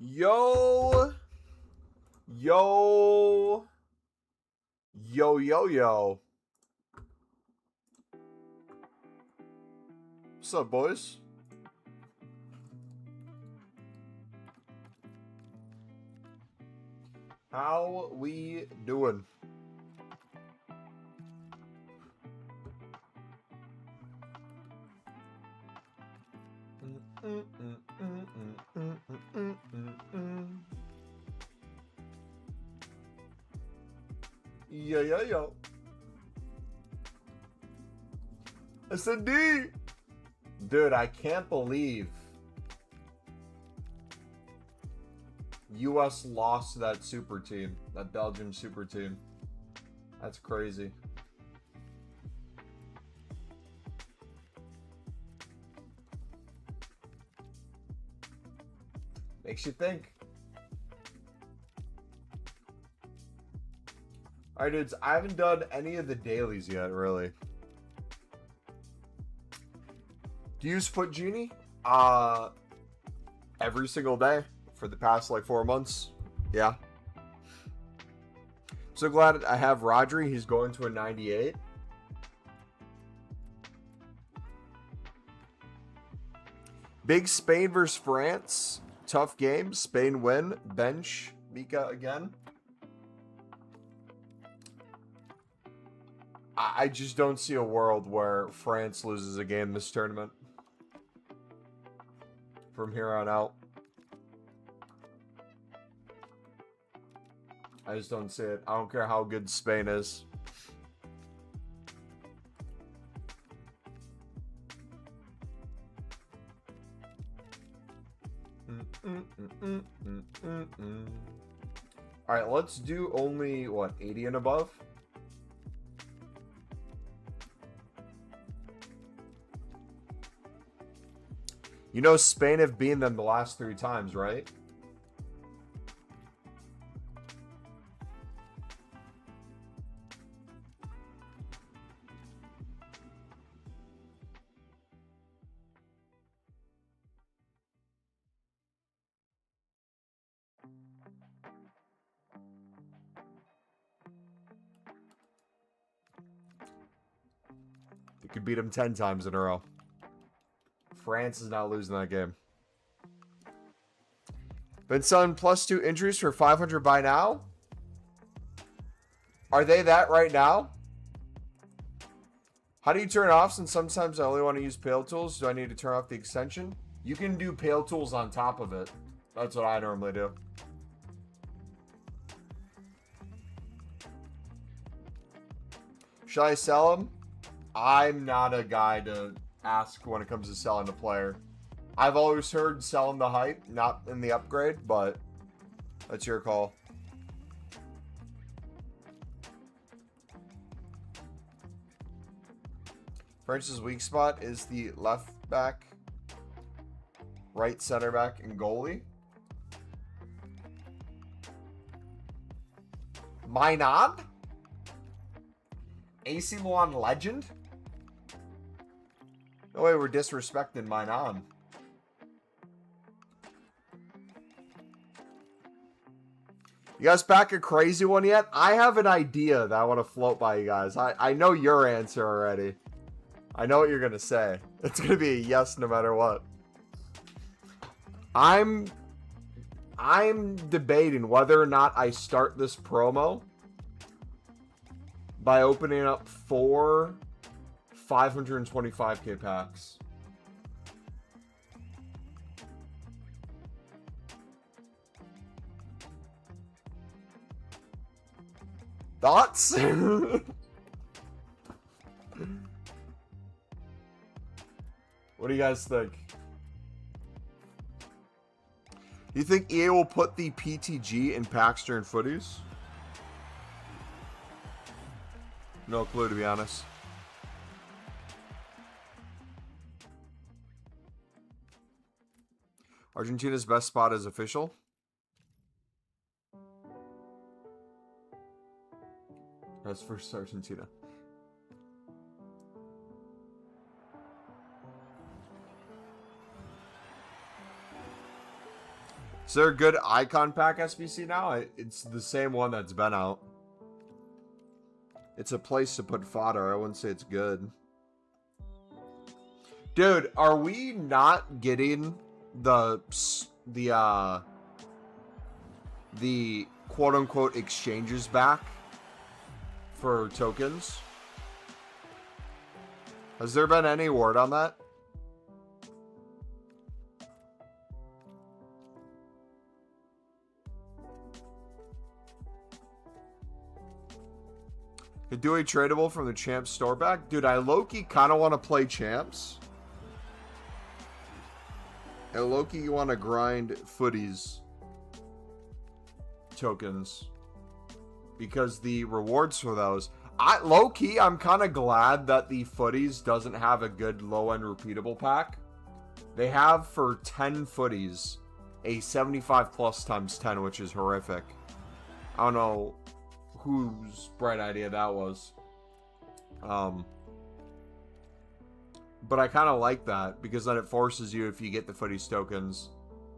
Yo, yo, yo. What's up, boys? How we doing? Yo. S&D. Dude, I can't believe US lost to that super team, that Belgium super team. That's crazy. Makes you think. Alright, dudes, I haven't done any of the dailies yet, really. Do you use Foot Genie? Every single day for the past, like, 4 months. Yeah. So glad I have Rodri. He's going to a 98. Big Spain versus France. Tough game. Spain win. Bench Mika again. I just don't see a world where France loses a game this tournament. From here on out. I just don't see it. I don't care how good Spain is. Alright, let's do only, what, 80 and above? You know Spain have beaten them the last 3 times, right? They could beat them 10 times in a row. France is not losing that game. Been selling +2 injuries for 500 by now? Are they that right now? How do you turn it off since sometimes I only want to use Pale Tools? Do I need to turn off the extension? You can do Pale Tools on top of it. That's what I normally do. Should I sell them? I'm not a guy to ask when it comes to selling a player. I've always heard sell him the hype, not in the upgrade, but that's your call. France's weak spot is the left back, right center back, and goalie. Maynard? AC Milan legend? No way we're disrespecting Maynard. You guys back a crazy one yet? I have an idea that I want to float by you guys. I know your answer already. I know what you're going to say. It's going to be a yes no matter what. I'm debating whether or not I start this promo by opening up 4 525k packs. Thoughts? What do you guys think? You think EA will put the PTG in packs during footies? No clue, to be honest. Argentina's best spot is official. That's first Argentina. Is there a good icon pack SBC now? It's the same one that's been out. It's a place to put fodder. I wouldn't say it's good. Dude, are we not getting the quote-unquote exchanges back for tokens? Has there been any word on that? Do a tradable from the Champs store back? Dude, I low-key kind of want to play Champs. And low-key you want to grind FUTTIES tokens. Because the rewards for those... low-key, I'm kind of glad that the FUTTIES doesn't have a good low-end repeatable pack. They have, for 10 FUTTIES, a 75 plus times 10, which is horrific. I don't know whose bright idea that was. But I kind of like that, because then it forces you, if you get the FUTTIES tokens,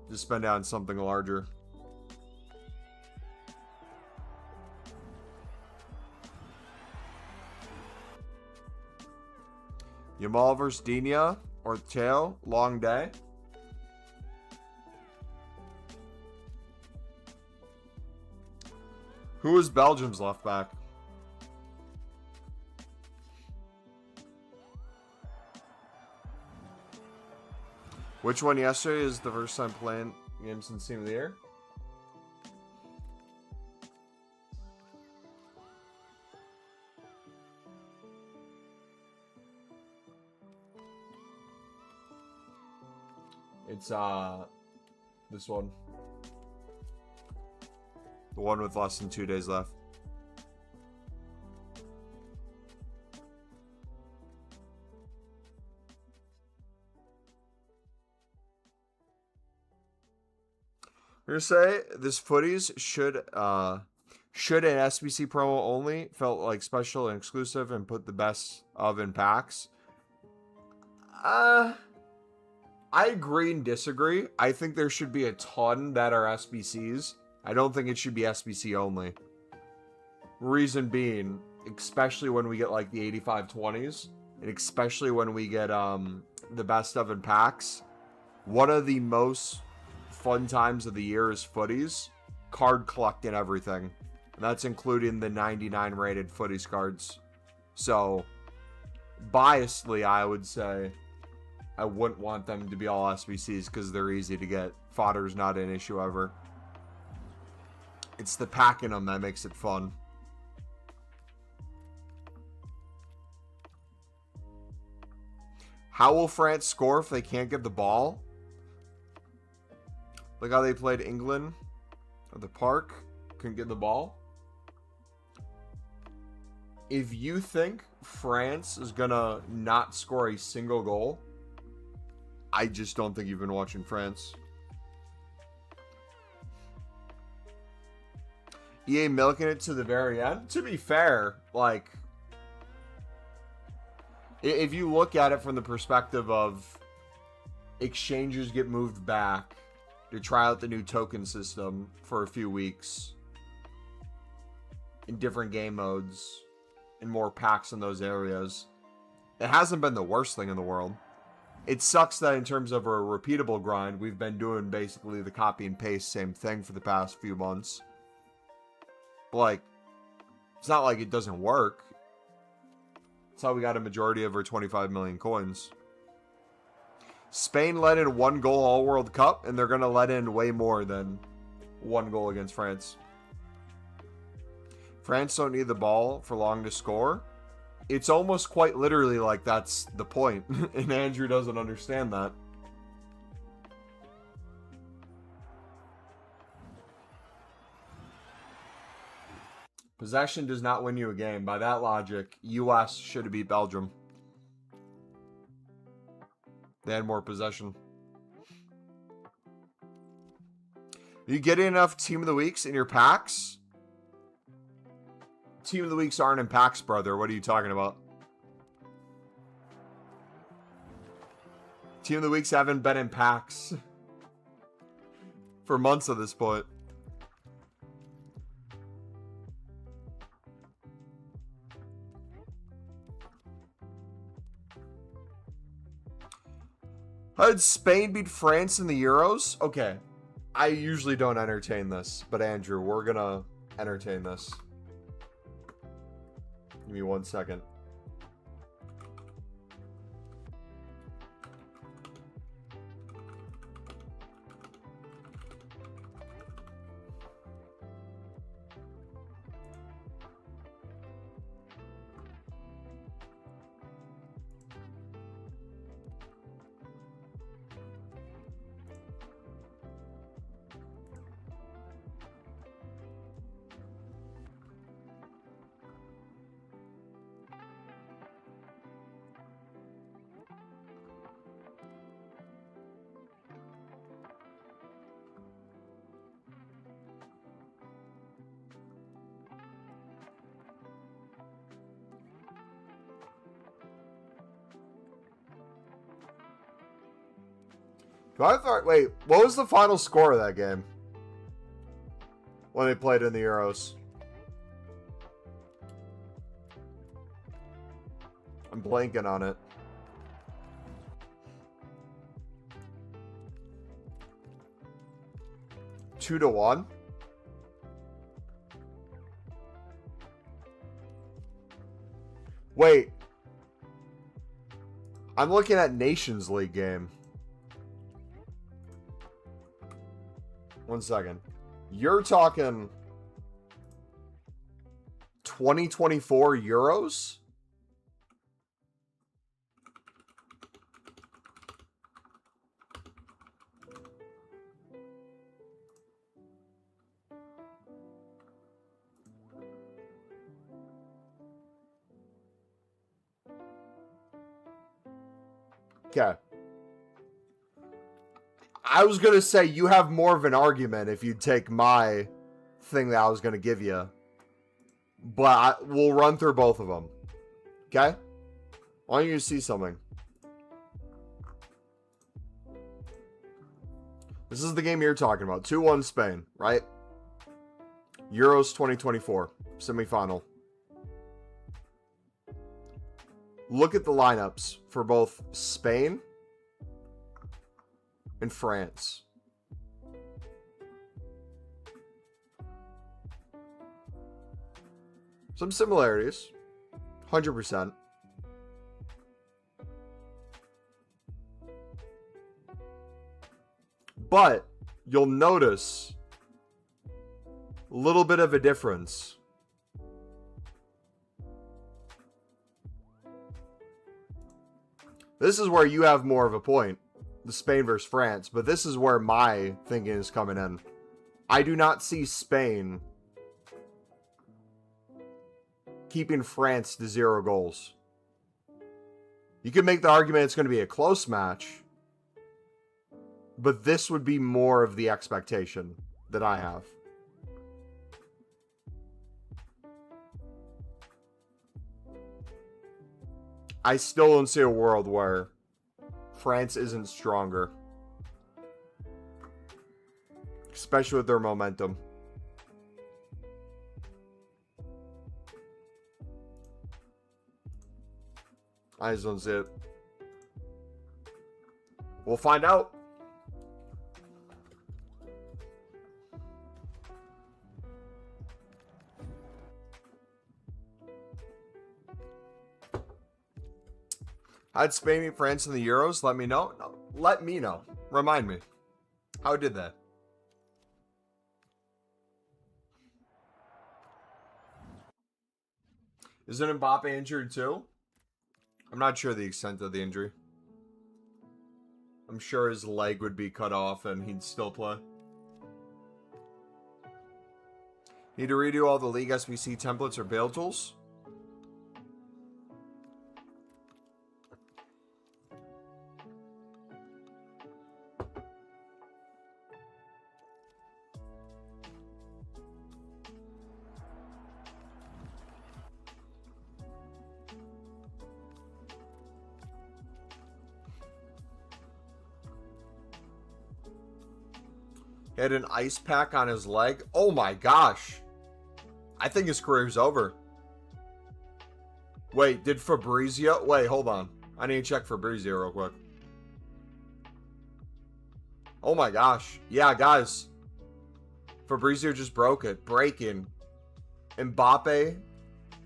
to spend on something larger. Yamal versus Dinya or Teo, long day. Who is Belgium's left back? Which one yesterday is the first time playing games since Team of the Year? It's this one. The one with less than 2 days left. I'm gonna say this FUTTIES should an SBC promo only felt like special and exclusive and put the best of in packs. I agree and disagree. I think there should be a ton that are SBCs. I don't think it should be SBC only. Reason being, especially when we get like the 85-20s, and especially when we get the best of in packs, one of the most fun times of the year is FUTTIES, card collecting everything. And that's including the 99 rated FUTTIES cards. So, biasedly, I would say I wouldn't want them to be all SBCs because they're easy to get. Fodder's not an issue ever. It's the packing them that makes it fun. How will France score if they can't get the ball? Look how they played England at the park. Couldn't get the ball. If you think France is going to not score a single goal, I just don't think you've been watching France. EA milking it to the very end. To be fair, like, if you look at it from the perspective of exchanges get moved back to try out the new token system for a few weeks in different game modes and more packs in those areas, it hasn't been the worst thing in the world. It sucks that in terms of a repeatable grind, we've been doing basically the copy and paste same thing for the past few months. But, like, it's not like it doesn't work. That's how we got a majority of our 25 million coins. Spain let in 1 goal all World Cup, and they're going to let in way more than 1 goal against France. France don't need the ball for long to score. It's almost quite literally like that's the point, and Andrew doesn't understand that. Possession does not win you a game. By that logic, US should have beat Belgium. They had more possession. Are you getting enough Team of the Weeks in your packs? Team of the Weeks aren't in packs, brother. What are you talking about? Team of the Weeks haven't been in packs. for months at this point. How did Spain beat France in the Euros? Okay. I usually don't entertain this, but Andrew, we're gonna entertain this. Give me 1 second. Wait, what was the final score of that game? When they played in the Euros? I'm blanking on it. Two to 1? Wait. I'm looking at Nations League game. 1 second. You're talking 2024 Euros? Okay. I was going to say you have more of an argument if you take my thing that I was going to give you. But we'll run through both of them. Okay? I want you to see something. This is the game you're talking about. 2-1 Spain, right? Euros 2024. Semifinal. Look at the lineups for both Spain and France. Some similarities. 100%. But you'll notice a little bit of a difference. This is where you have more of a point. The Spain versus France. But this is where my thinking is coming in. I do not see Spain keeping France to 0 goals. You could make the argument it's going to be a close match. But this would be more of the expectation that I have. I still don't see a world where France isn't stronger. Especially with their momentum. I just don't see it. We'll find out. How'd Spain beat France in the Euros? Let me know. No, let me know. Remind me. How did that? Isn't Mbappe injured too? I'm not sure the extent of the injury. I'm sure his leg would be cut off and he'd still play. Need to redo all the League SBC templates or bail tools? He had an ice pack on his leg. Oh my gosh. I think his career's over. Wait, did Fabrizio... Wait, hold on. I need to check Fabrizio real quick. Oh my gosh. Yeah, guys. Fabrizio just broke it. Breaking. Mbappe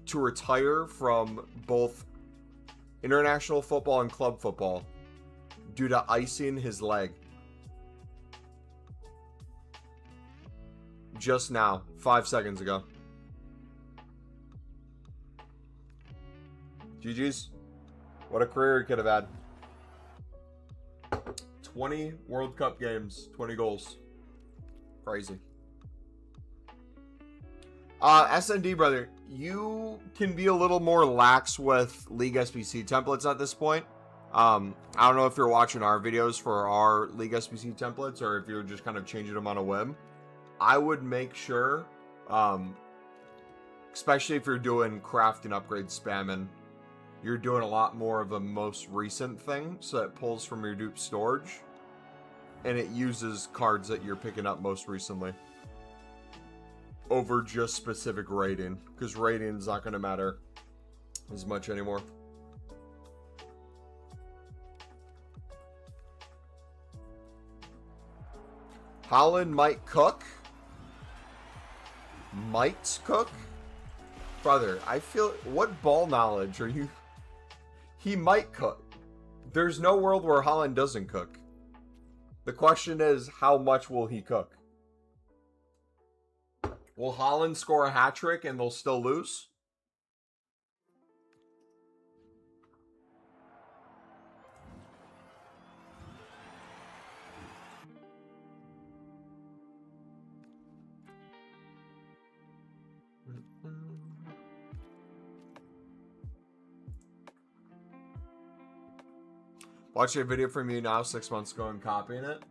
to retire from both international football and club football due to icing his leg. Just now, 5 seconds ago. GG's. What a career he could have had. 20 World Cup games, 20 goals. Crazy. SND, brother, you can be a little more lax with League SBC templates at this point. I don't know if you're watching our videos for our League SBC templates or if you're just kind of changing them on a whim. I would make sure, especially if you're doing crafting upgrade spamming, you're doing a lot more of the most recent thing, so it pulls from your dupe storage, and it uses cards that you're picking up most recently over just specific rating, because rating is not going to matter as much anymore. Holland might cook. Might cook? Brother, I feel... What ball knowledge are you... He might cook. There's no world where Holland doesn't cook. The question is, how much will he cook? Will Holland score a hat trick and they'll still lose? Watching a video from you now 6 months ago and copying it.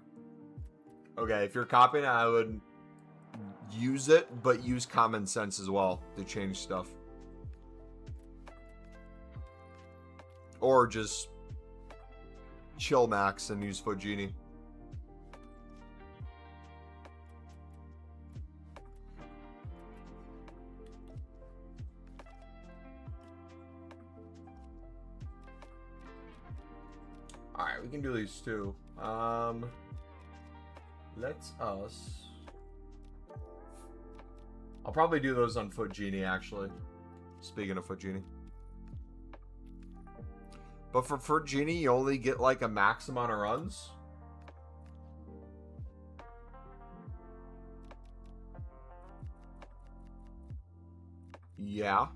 Okay, if you're copying it, I would use it, but use common sense as well to change stuff. Or just chill max and use Fujini. Alright, we can do these too. Let's us... I'll probably do those on Fujini, actually. Speaking of Fujini. But for Fujini, you only get like a max amount of runs. Yeah.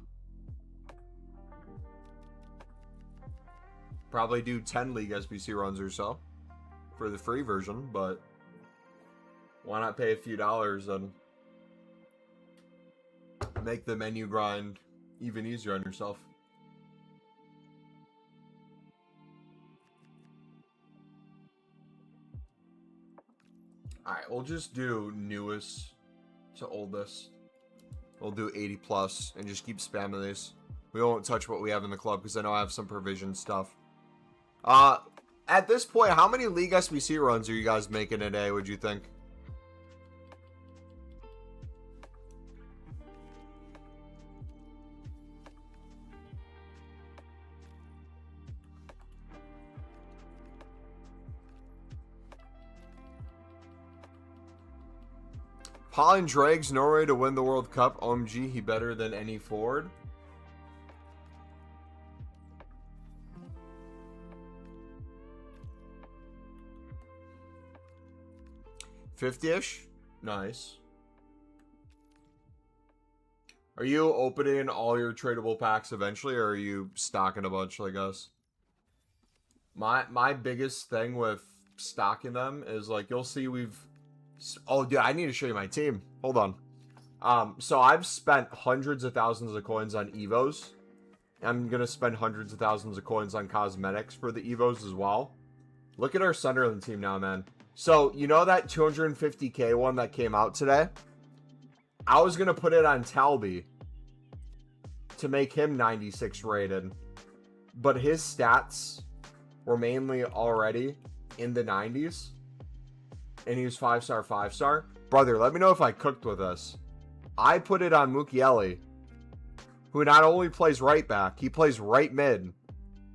Probably do 10 League SBC runs or so for the free version, but why not pay a few dollars and make the menu grind even easier on yourself? Alright, we'll just do newest to oldest. We'll do 80 plus and just keep spamming these. We won't touch what we have in the club because I know I have some provision stuff. At this point, how many League SBC runs are you guys making a day, would you think? Holland drags Norway to win the World Cup. OMG, he better than any forward. $50-ish? Nice. Are you opening all your tradable packs eventually, or are you stocking a bunch like us? My biggest thing with stocking them is, like, you'll see we've... Oh, dude, I need to show you my team. Hold on. So I've spent hundreds of thousands of coins on Evos. I'm going to spend hundreds of thousands of coins on cosmetics for the Evos as well. Look at our Sunderland team now, man. So, you know that 250k one that came out today? I was going to put it on Talby to make him 96 rated. But his stats were mainly already in the 90s. and he was 5-star, 5-star. Brother, let me know if I cooked with this. I put it on MumboElite, who not only plays right back, he plays right mid.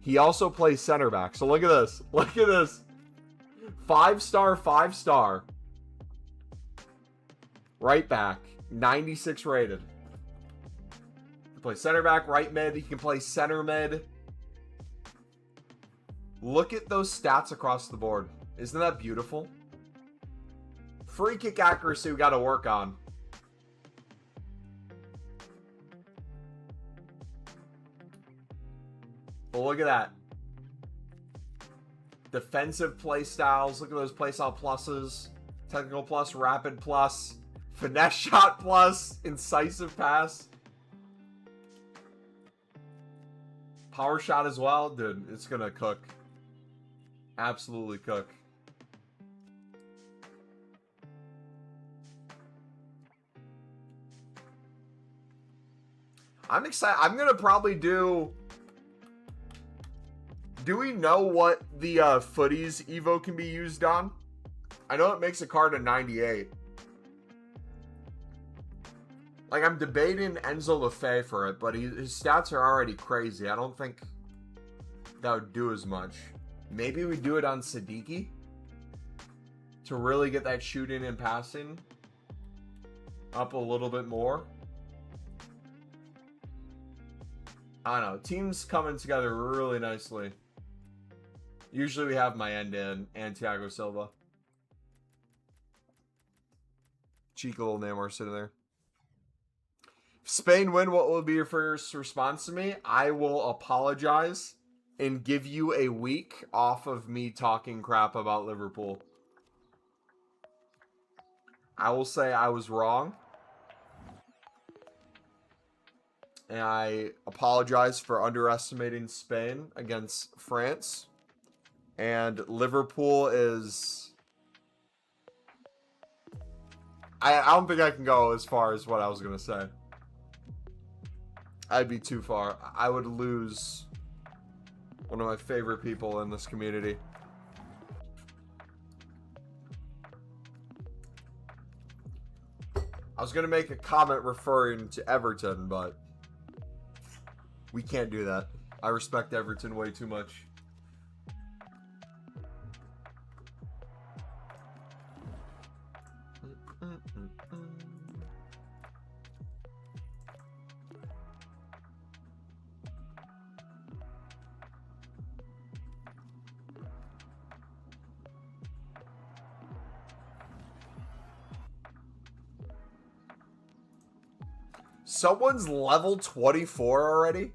He also plays center back. So look at this. Look at this. 5-star, 5-star. Right back. 96 rated. He can play center back, right mid. He can play center mid. Look at those stats across the board. Isn't that beautiful? Free kick accuracy we got to work on. But look at that. Defensive play styles. Look at those play style pluses. Technical plus, rapid plus, finesse shot plus, incisive pass. Power shot as well. Dude, it's going to cook. Absolutely cook. I'm excited. I'm going to probably do... Do we know what the FUTTIES Evo can be used on? I know it makes a card a 98. Like, I'm debating Enzo Lefebvre for it, but his stats are already crazy. I don't think that would do as much. Maybe we do it on Siddiqui to really get that shooting and passing up a little bit more. I don't know. Team's coming together really nicely. Usually we have my end in and Thiago Silva. Cheeky little Neymar sitting there. If Spain win, what will be your first response to me? I will apologize and give you a week off of me talking crap about Liverpool. I will say I was wrong. And I apologize for underestimating Spain against France. And Liverpool is... I don't think I can go as far as what I was going to say. I'd be too far. I would lose one of my favorite people in this community. I was going to make a comment referring to Everton, but we can't do that. I respect Everton way too much. Someone's level 24 already?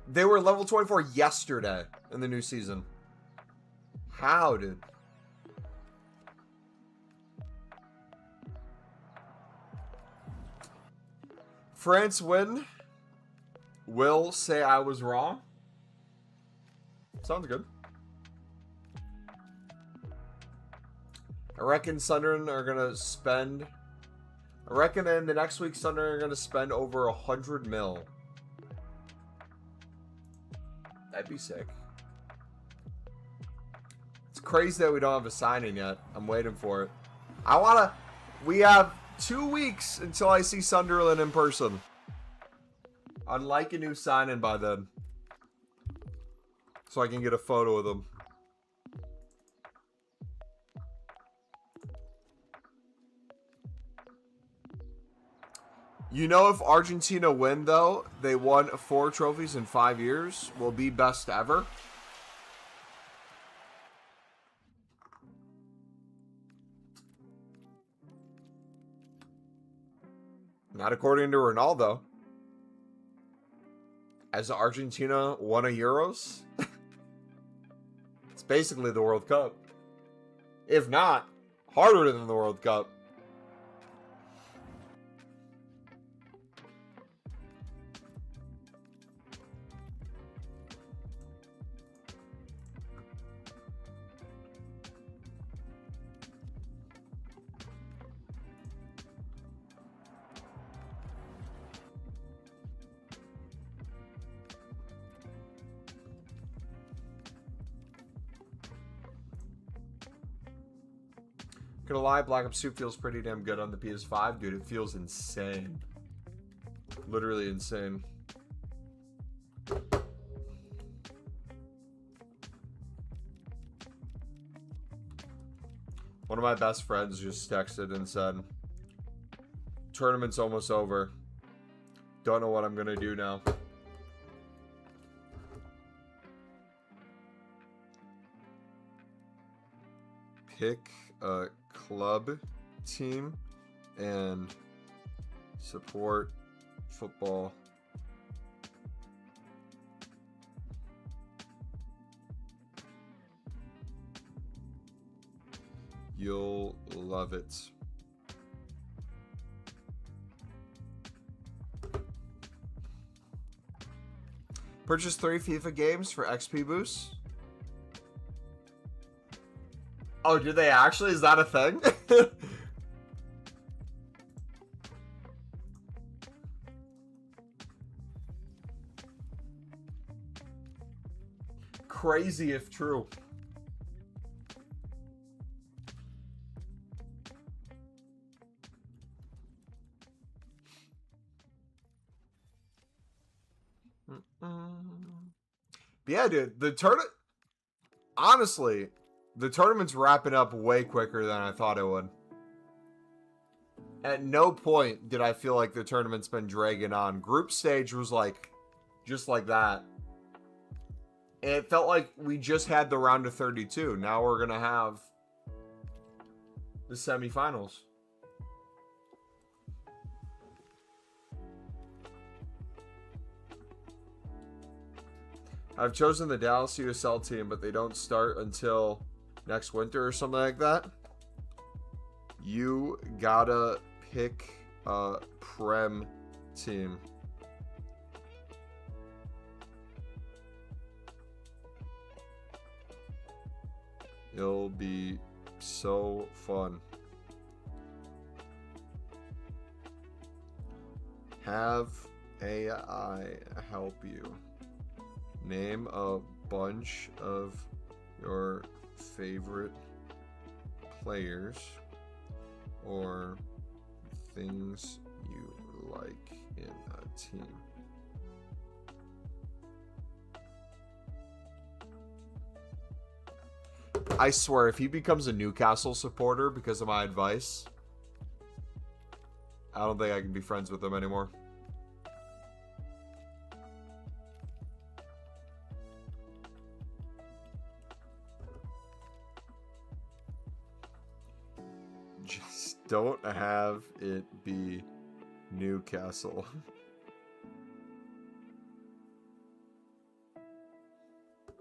They were level 24 yesterday in the new season. How, dude? France win. Will say I was wrong. Sounds good. I reckon Sunderland are going to spend... I reckon in the next week, Sunderland are going to spend over 100 mil. That'd be sick. It's crazy that we don't have a signing yet. I'm waiting for it. We have 2 weeks until I see Sunderland in person. I'd like a new signing by then. So I can get a photo of them. You know, if Argentina win, though, they won 4 trophies in 5 years, will be best ever. Not according to Ronaldo. As Argentina won a Euros, it's basically the World Cup. If not, harder than the World Cup. Gonna lie, Black Ops 2 feels pretty damn good on the PS5, dude. It feels insane. Literally insane. One of my best friends just texted and said, tournament's almost over. Don't know what I'm gonna do now. Pick a club team and support football. You'll love it. Purchase 3 FIFA games for XP boosts. Oh, do they actually? Is that a thing? Crazy if true. But yeah, dude, the tournament, honestly, the tournament's wrapping up way quicker than I thought it would. At no point did I feel like the tournament's been dragging on. Group stage was like, just like that. And it felt like we just had the round of 32. Now we're going to have the semifinals. I've chosen the Dallas USL team, but they don't start until next winter or something like that. You gotta pick a Prem team. It'll be so fun. Have AI help you. Name a bunch of your favorite players or things you like in a team. I swear, if he becomes a Newcastle supporter because of my advice, I don't think I can be friends with him anymore. Just don't have it be Newcastle.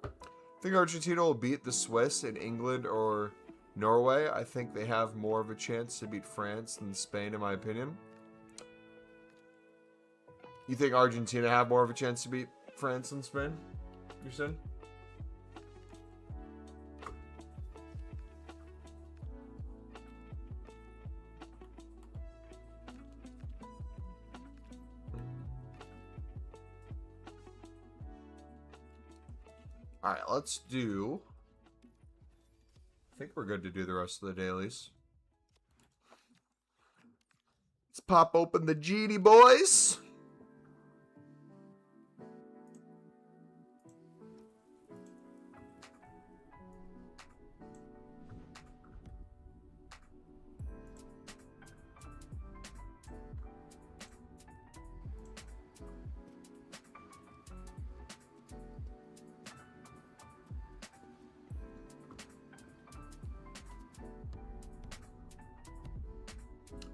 I think Argentina will beat the Swiss in England or Norway. I think they have more of a chance to beat France than Spain, in my opinion. You think Argentina have more of a chance to beat France than Spain? You're saying? Alright, let's do... I think we're good to do the rest of the dailies. Let's pop open the GD, boys.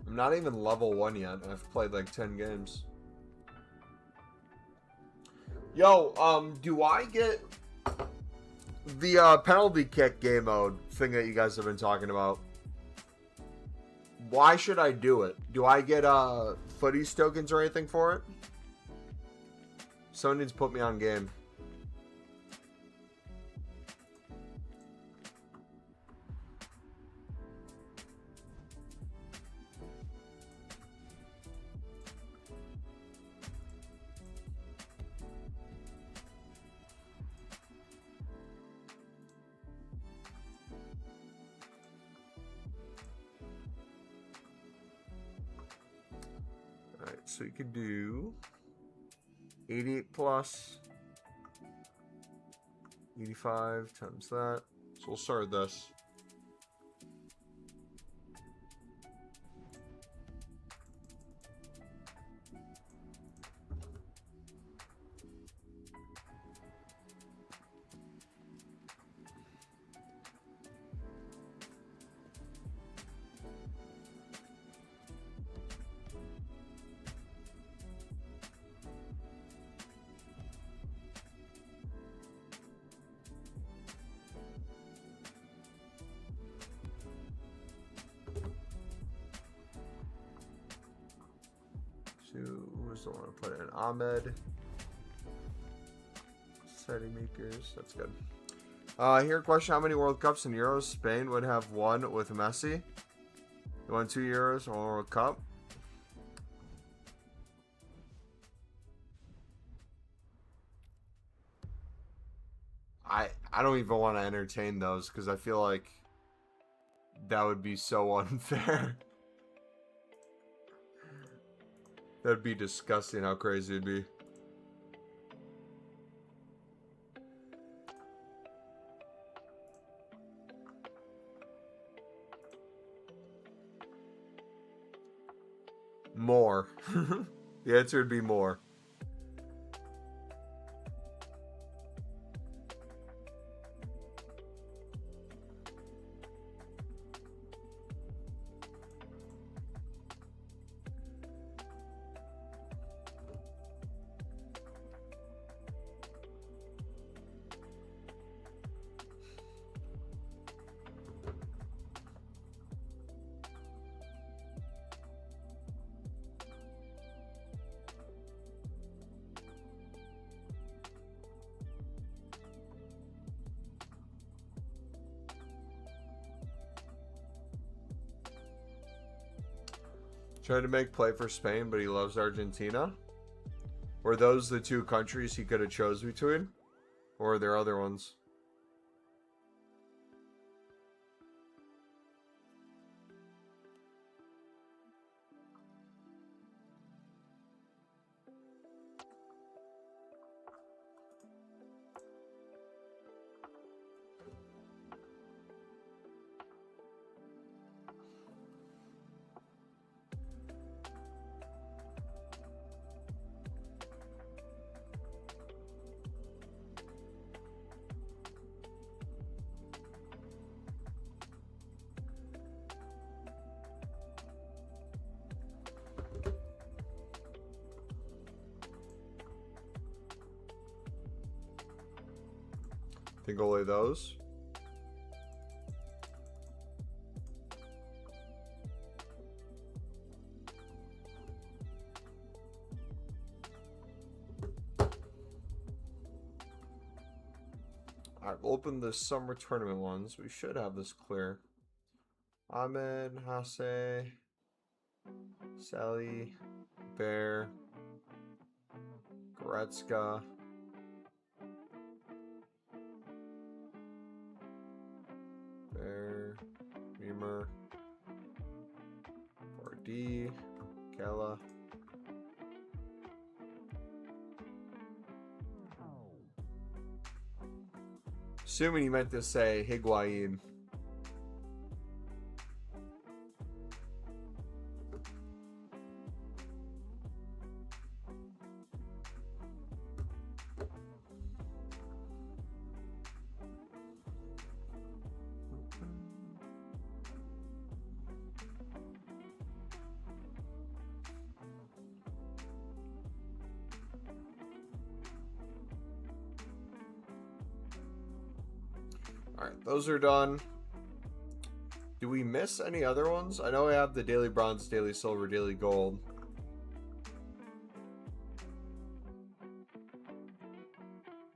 I'm not even level 1 yet. I've played like 10 games. Yo, do I get the penalty kick game mode thing that you guys have been talking about? Why should I do it? Do I get FUTTIES tokens or anything for it? Someone needs to put me on game. So you can do 88 plus 85 times that. So we'll start with this. Who's the one to put in? Ahmed. Setting makers. That's good. Here, question: how many World Cups and Euros Spain would have won with Messi? He won 2 Euros, 1 World Cup. I don't even want to entertain those because I feel like that would be so unfair. That'd be disgusting how crazy it'd be. More. The answer would be more. Tried to make play for Spain, but he loves Argentina. Were those the two countries he could have chose between? Or are there other ones? Think only those. Alright, we'll open the summer tournament ones. We should have this clear. Ahmed, Hase, Sally, Bear, Goretzka. Bear, Reamer, 4D, Kella. Assuming you meant to say Higuain. Alright, those are done. Do we miss any other ones? I know we have the Daily Bronze, Daily Silver, Daily Gold.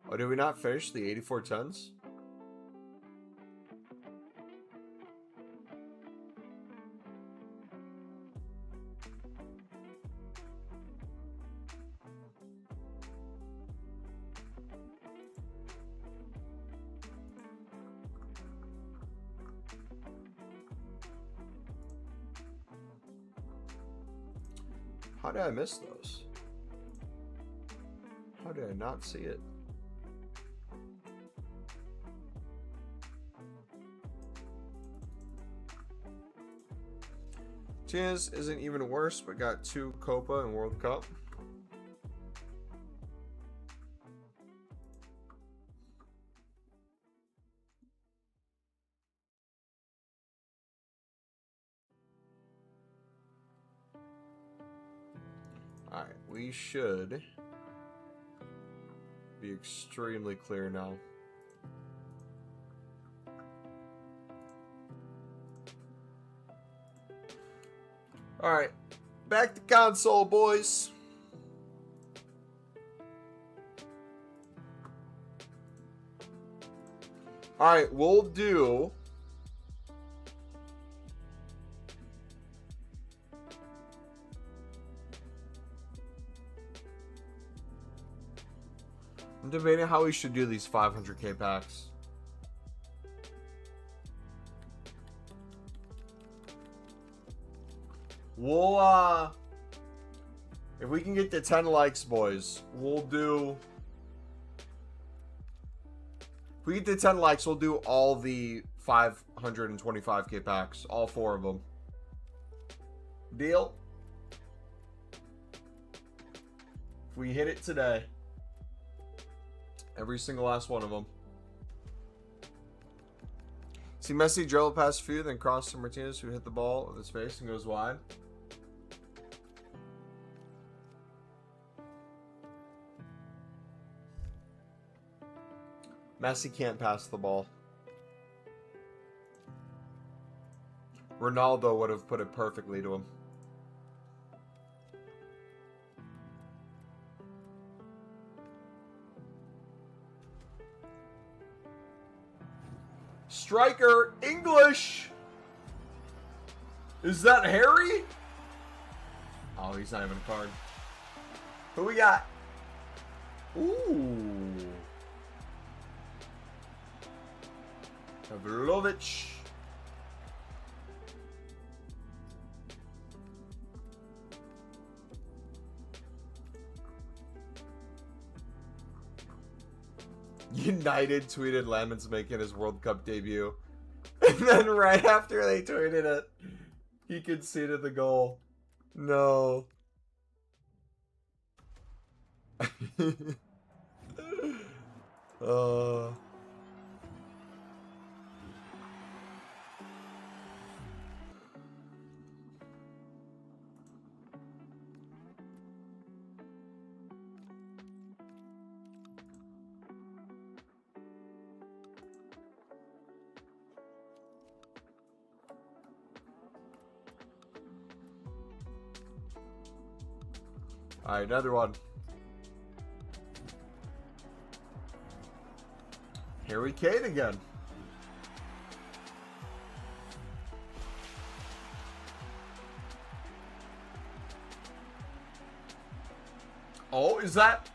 Oh, did we not finish the 84 tons? How did I miss those? How did I not see it? Martinez isn't even worse, but got 2 Copa and World Cup. Alright, we should be extremely clear now. Alright, back to console, boys. Alright, we'll do... I'm debating how we should do these 500k packs. We'll, if we can get to 10 likes, boys, we'll do... If we get to 10 likes, we'll do all the 525k packs. All 4 of them. Deal? If we hit it today... Every single last one of them. See Messi dribble past a few, then cross to Martinez, who hit the ball with his face and goes wide. Messi can't pass the ball. Ronaldo would have put it perfectly to him. Striker, English! Is that Harry? Oh, he's not even a card. Who we got? Ooh. Pavlovich. United tweeted Lamon's making his World Cup debut. And then right after they tweeted it, he conceded the goal. No. Alright, another one. Harry Kane again. Oh, is that...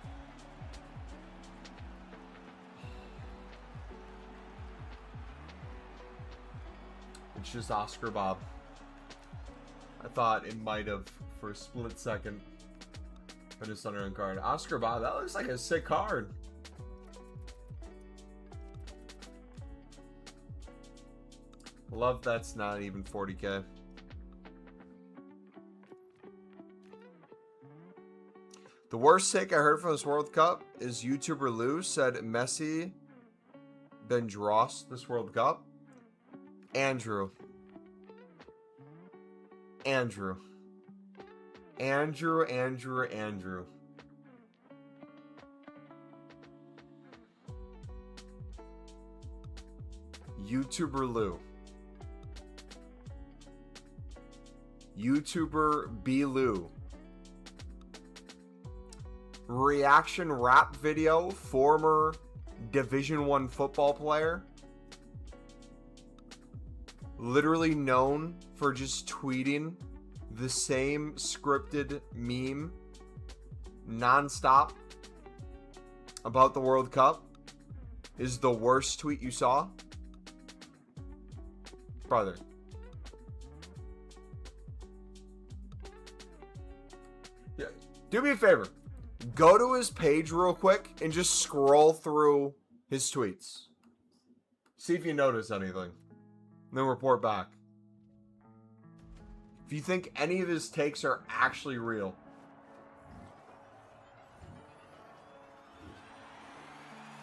It's just Oscar Bob. I thought it might have for a split second. I just unearned card. Oscar Bob, that looks like a sick card. Love that's not even 40k. The worst take I heard from this World Cup is YouTuber Lou said Messi then dross this World Cup. Andrew. YouTuber Lou. YouTuber B. Lou. Reaction rap video, former Division 1 football player. Literally known for just tweeting the same scripted meme non-stop about the World Cup is the worst tweet you saw? Brother. Do me a favor. Go to his page real quick and just scroll through his tweets. See if you notice anything. And then report back. If you think any of his takes are actually real.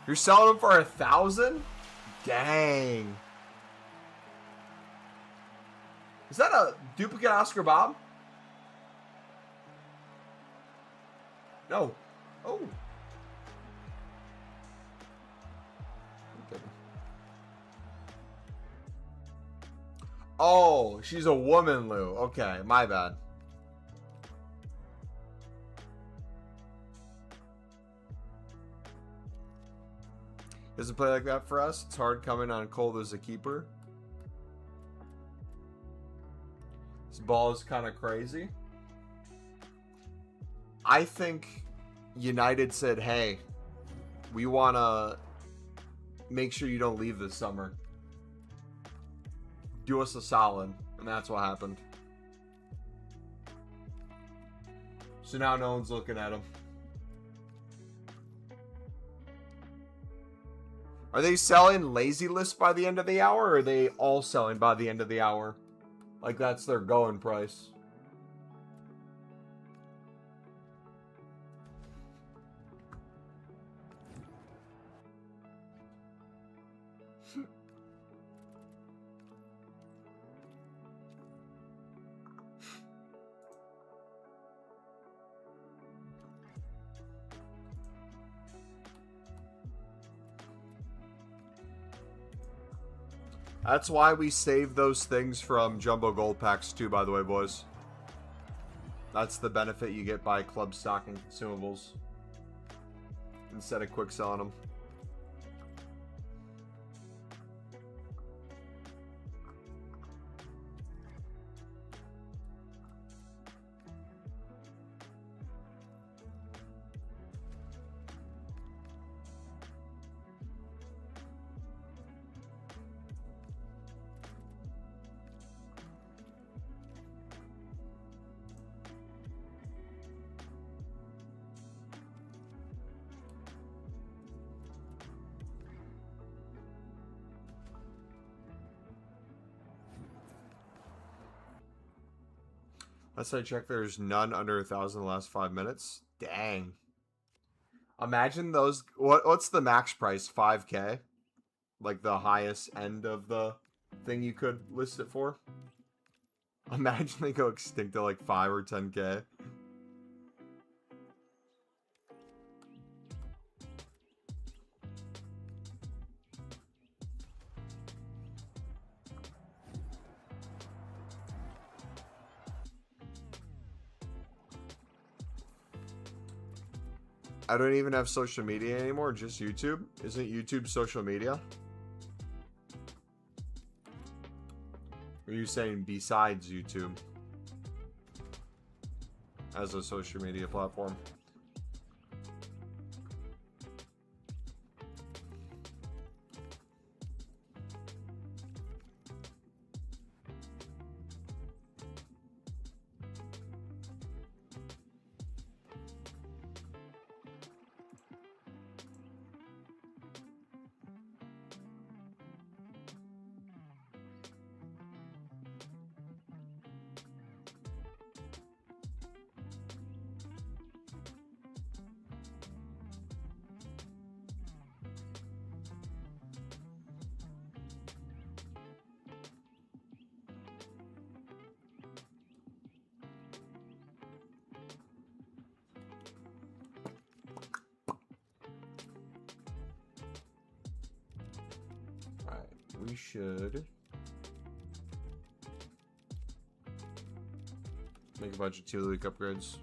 You're selling them for 1,000? Dang. Is that a duplicate Oscar Bob? No. Oh. Okay. Oh, she's a woman, Lou. Okay, my bad. Doesn't play like that for us. It's hard coming on cold as a keeper. This ball is kind of crazy. I think United said, hey, we want to make sure you don't leave this summer. Do us a solid. And that's what happened. So now no one's looking at him. Are they selling lazy list by the end of the hour, or are they all selling by the end of the hour? Like that's their going price. That's why we save those things from Jumbo Gold Packs too, by the way, boys. That's the benefit you get by club stocking consumables instead of quick selling them. Last I checked, there's none under 1,000 in the last 5 minutes. Dang. Imagine those. What's the max price? 5K? Like the highest end of the thing you could list it for? Imagine they go extinct at like 5 or 10K. I don't even have social media anymore, just YouTube. Isn't YouTube social media? Or are you saying besides YouTube as a social media platform? We should make a bunch of 2 of the week upgrades.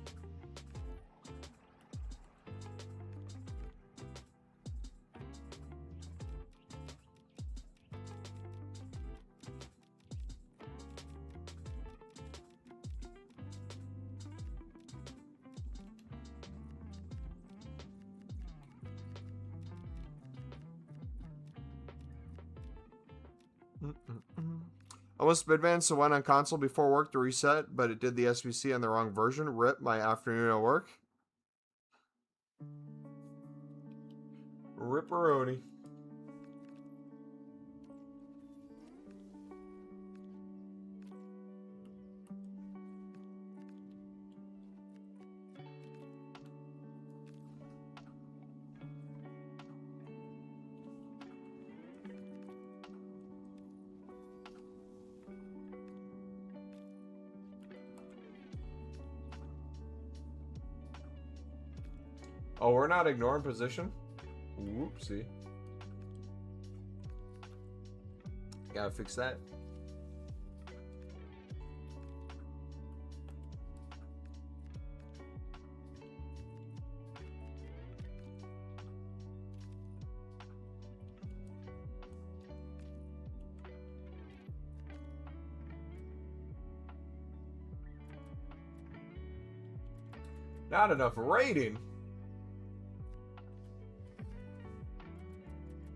Almost Midvan, so went on console before work to reset, but it did the SBC on the wrong version. Rip my afternoon at work. Ripperoni. Oh, we're not ignoring position? Whoopsie. Gotta fix that. Not enough rating.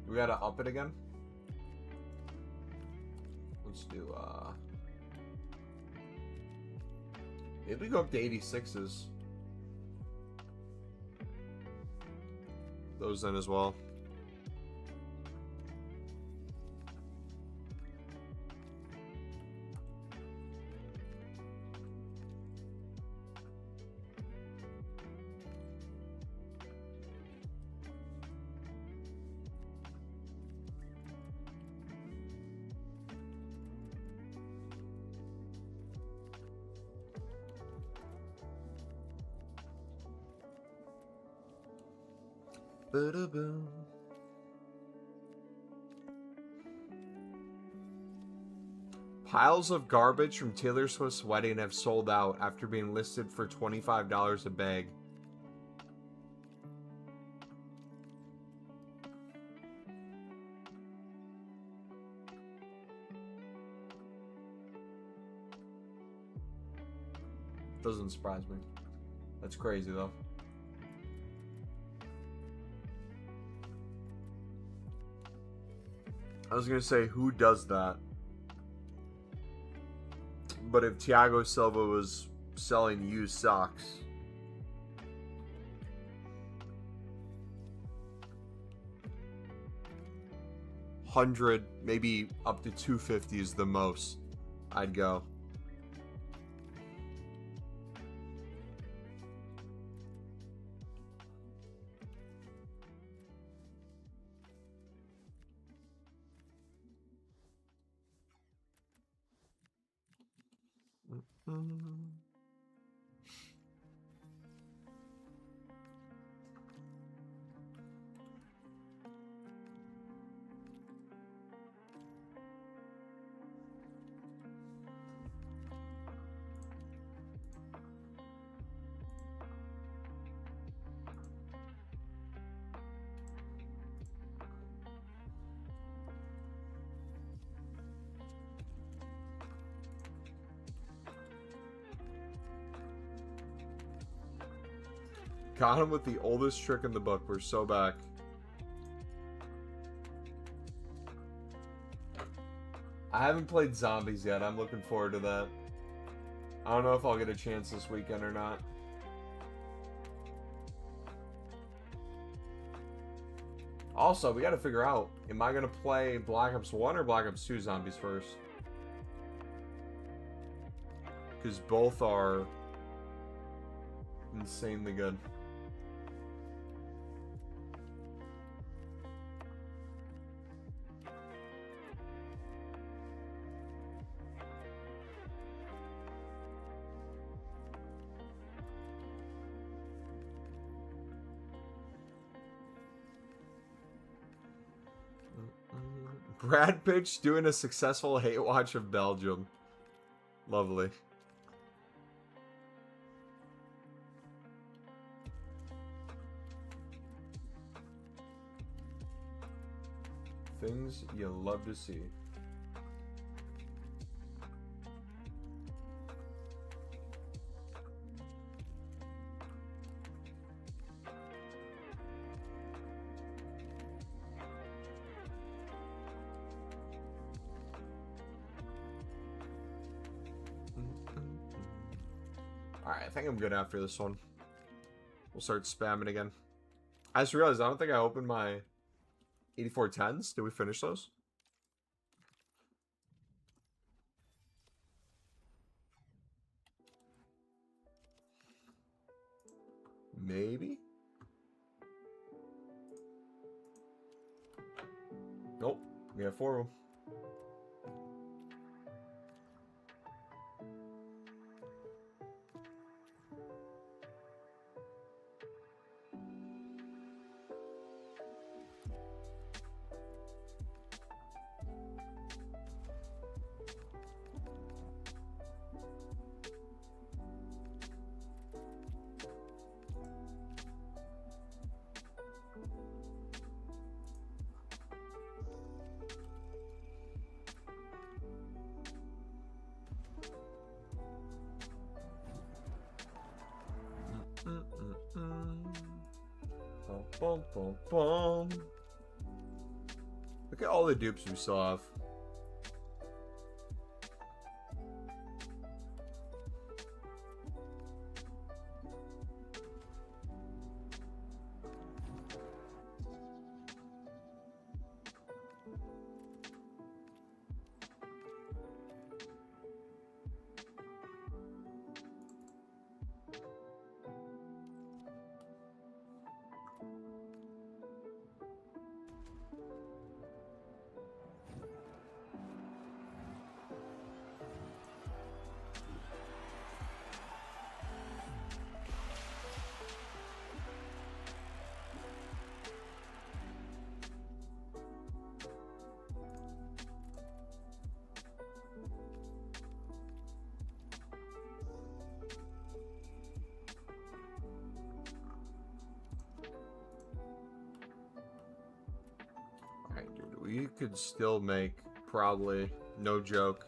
We gotta up it again. Let's do maybe go up to 86s. Those in as well. Ba-da-boom. Piles of garbage from Taylor Swift's wedding have sold out after being listed for $25 a bag. Doesn't surprise me. That's crazy though. I was gonna say, who does that? But if Thiago Silva was selling used socks, $100, maybe up to $250 is the most I'd go. Got him with the oldest trick in the book. We're so back. I haven't played Zombies yet. I'm looking forward to that. I don't know if I'll get a chance this weekend or not. Also, we got to figure out, am I going to play Black Ops 1 or Black Ops 2 Zombies first? Because both are insanely good. Brad Pitch doing a successful hate watch of Belgium. Lovely. Things you love to see. Alright, I think I'm good after this one. We'll start spamming again. I just realized I don't think I opened my 8410s. Did we finish those? Maybe. Nope. We have 4 of them. Boom, boom, boom. Look at all the dupes we still have. We could still make, probably, no joke,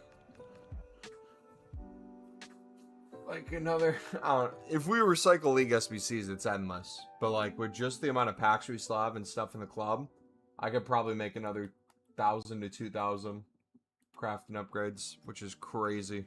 like another, I don't know, if we recycle League SBCs, it's endless. But like, with just the amount of packs we still have and stuff in the club, I could probably make another 1,000 to 2,000 crafting upgrades, which is crazy.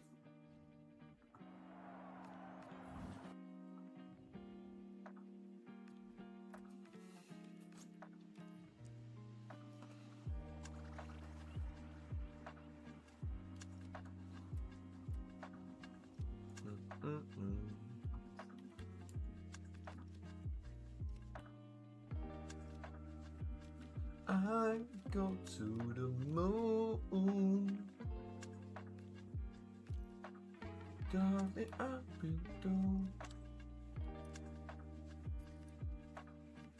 I go to the moon. Darling, I've been done.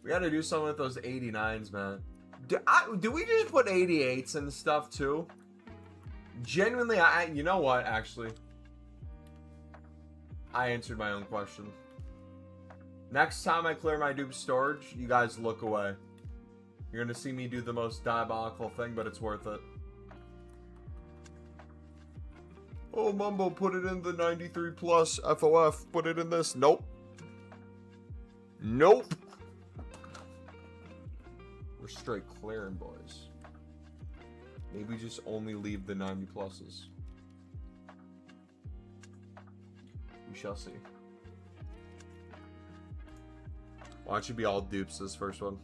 We gotta do something with those 89s, man. Do we just put 88s and stuff too? Genuinely, you know what, actually? I answered my own question. Next time I clear my dupe storage, you guys look away. You're gonna see me do the most diabolical thing, but it's worth it. Oh, Mumbo, put it in the 93 plus FOF. Put it in this. Nope. Nope. We're straight clearing, boys. Maybe just only leave the 90 pluses. We shall see. Why don't you be all dupes this first one?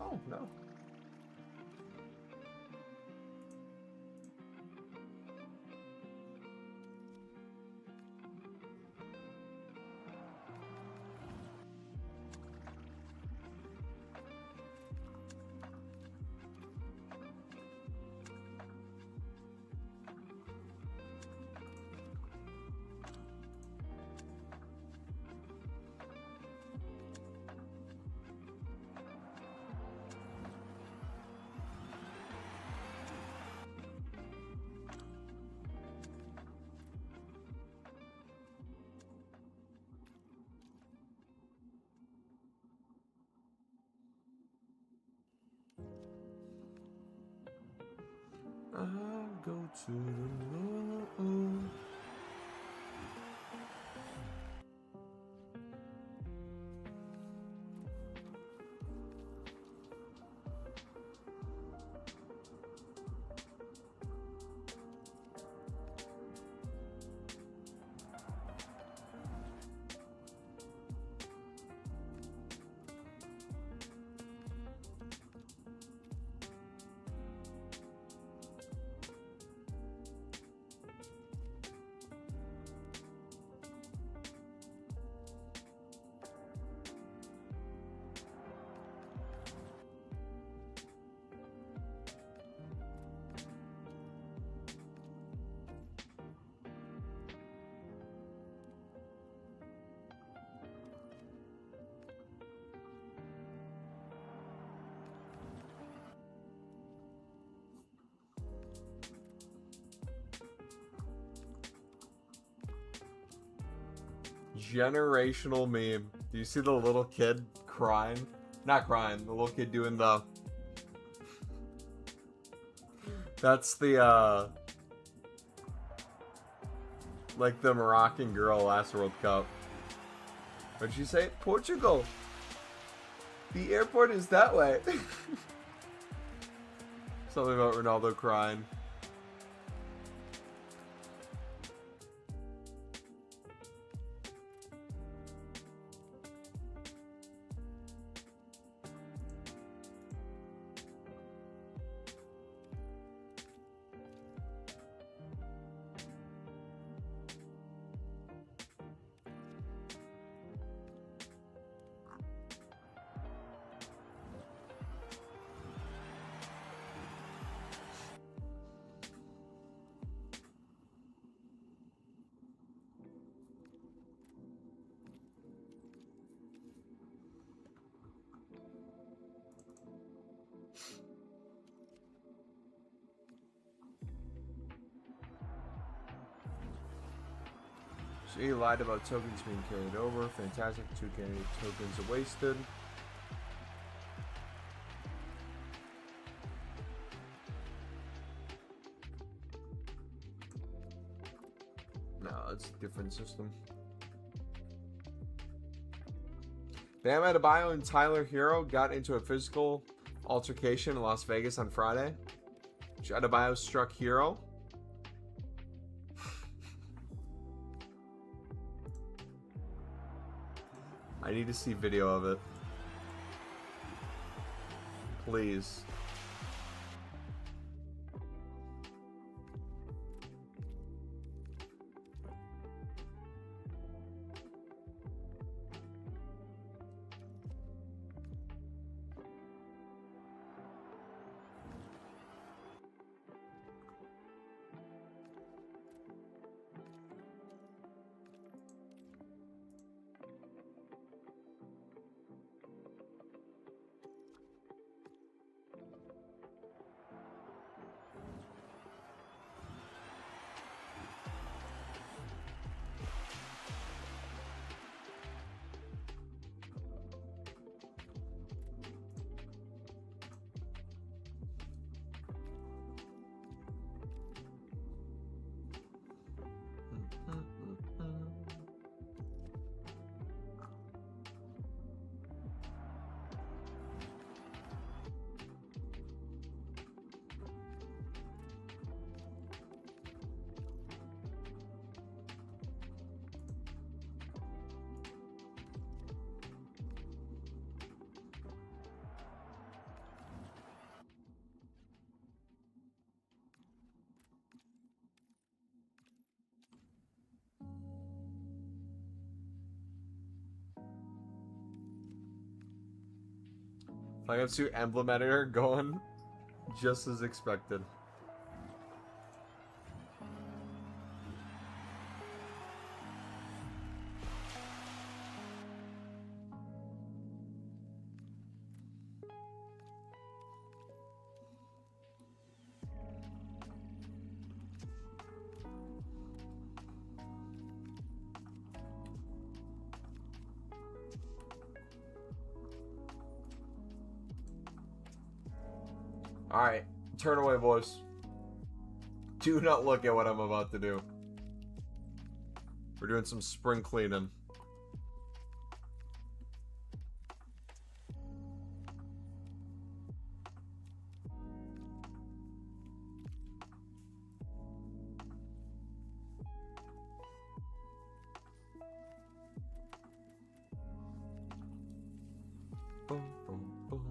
Oh, no. I'll go to the moon. generational meme. Do you see the little kid crying? Not crying, the little kid doing the... That's the, like the Moroccan girl last World Cup. What did she say? Portugal! The airport is that way. Something about Ronaldo crying. So he lied about tokens being carried over. Fantastic. 2K tokens are wasted. No, it's a different system. Bam Adebayo and Tyler Hero got into a physical altercation in Las Vegas on Friday. Adebayo struck Hero. I need to see video of it. Please. I have to emblem editor going just as expected. Alright, turn away, boys. Do not look at what I'm about to do. We're doing some spring cleaning. Boom, boom, boom.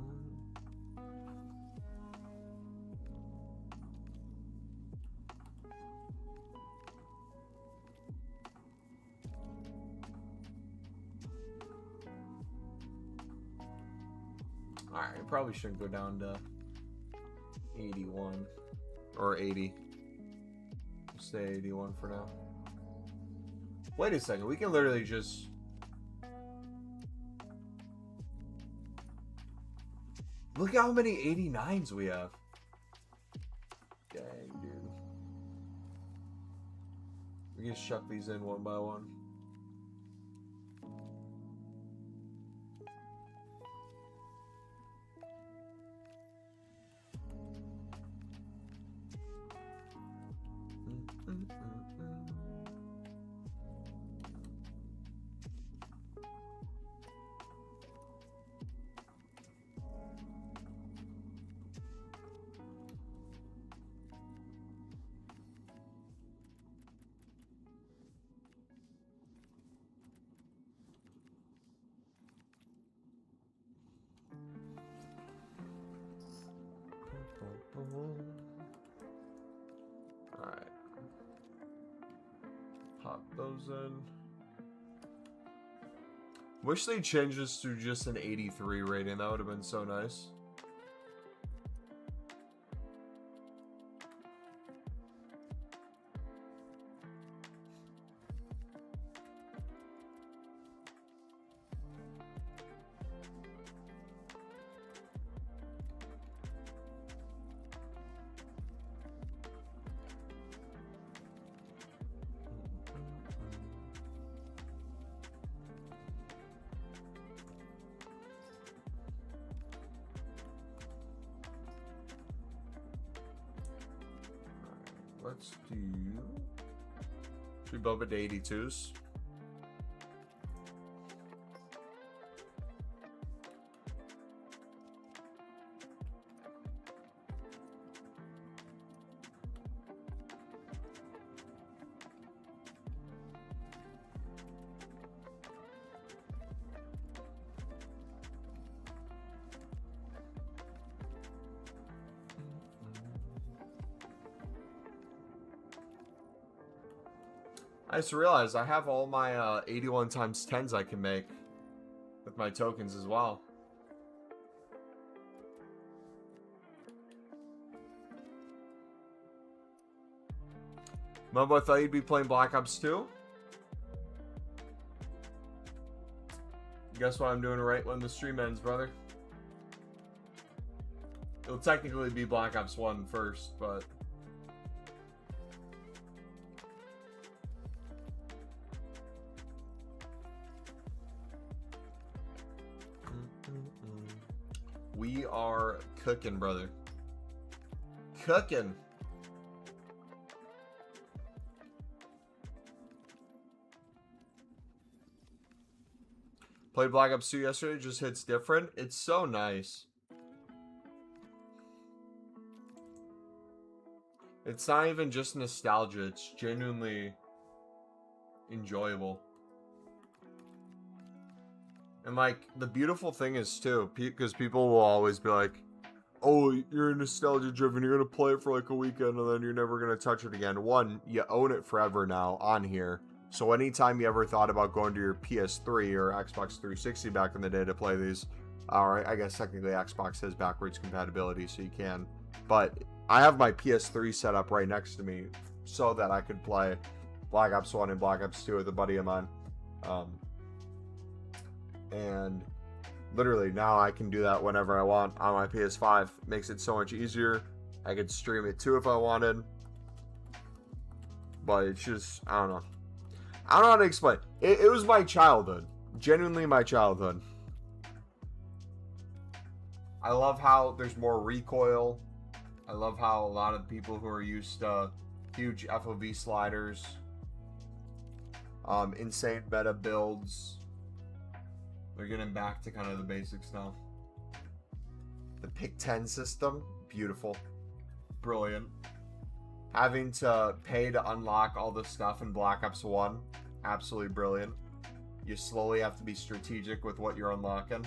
Alright, probably shouldn't go down to 81 or 80. We'll stay 81 for now. Wait a second, we can literally just... Look at how many 89s we have. Dang, dude. We can just chuck these in one by one. pop those in. Wish they changed this to just an 83 rating. That would have been so nice. Let's do... Should we bump it to 82s? I just realized I have all my 81 times 10s I can make with my tokens as well. Mumbo, I thought you'd be playing Black Ops 2. Guess what I'm doing right when the stream ends, brother? It'll technically be Black Ops 1 first, but... We are cooking, brother. Cooking. Played Black Ops 2 yesterday. Just hits different. It's so nice. It's not even just nostalgia. It's genuinely enjoyable. And, like, the beautiful thing is, too, because people will always be like, oh, you're nostalgia-driven, you're going to play it for, like, a weekend, and then you're never going to touch it again. One, you own it forever now on here. So anytime you ever thought about going to your PS3 or Xbox 360 back in the day to play these, or I guess technically Xbox has backwards compatibility, so you can. But I have my PS3 set up right next to me so that I could play Black Ops 1 and Black Ops 2 with a buddy of mine. And literally now I can do that whenever I want on my PS5. Makes it so much easier. I could stream it too if I wanted. But it's just, I don't know. I don't know how to explain. It was my childhood. Genuinely my childhood. I love how there's more recoil. I love how a lot of people who are used to huge FOV sliders, insane meta builds, they're getting back to kind of the basics now. The pick 10 system, beautiful. Brilliant. Having to pay to unlock all the stuff in Black Ops 1, absolutely brilliant. You slowly have to be strategic with what you're unlocking.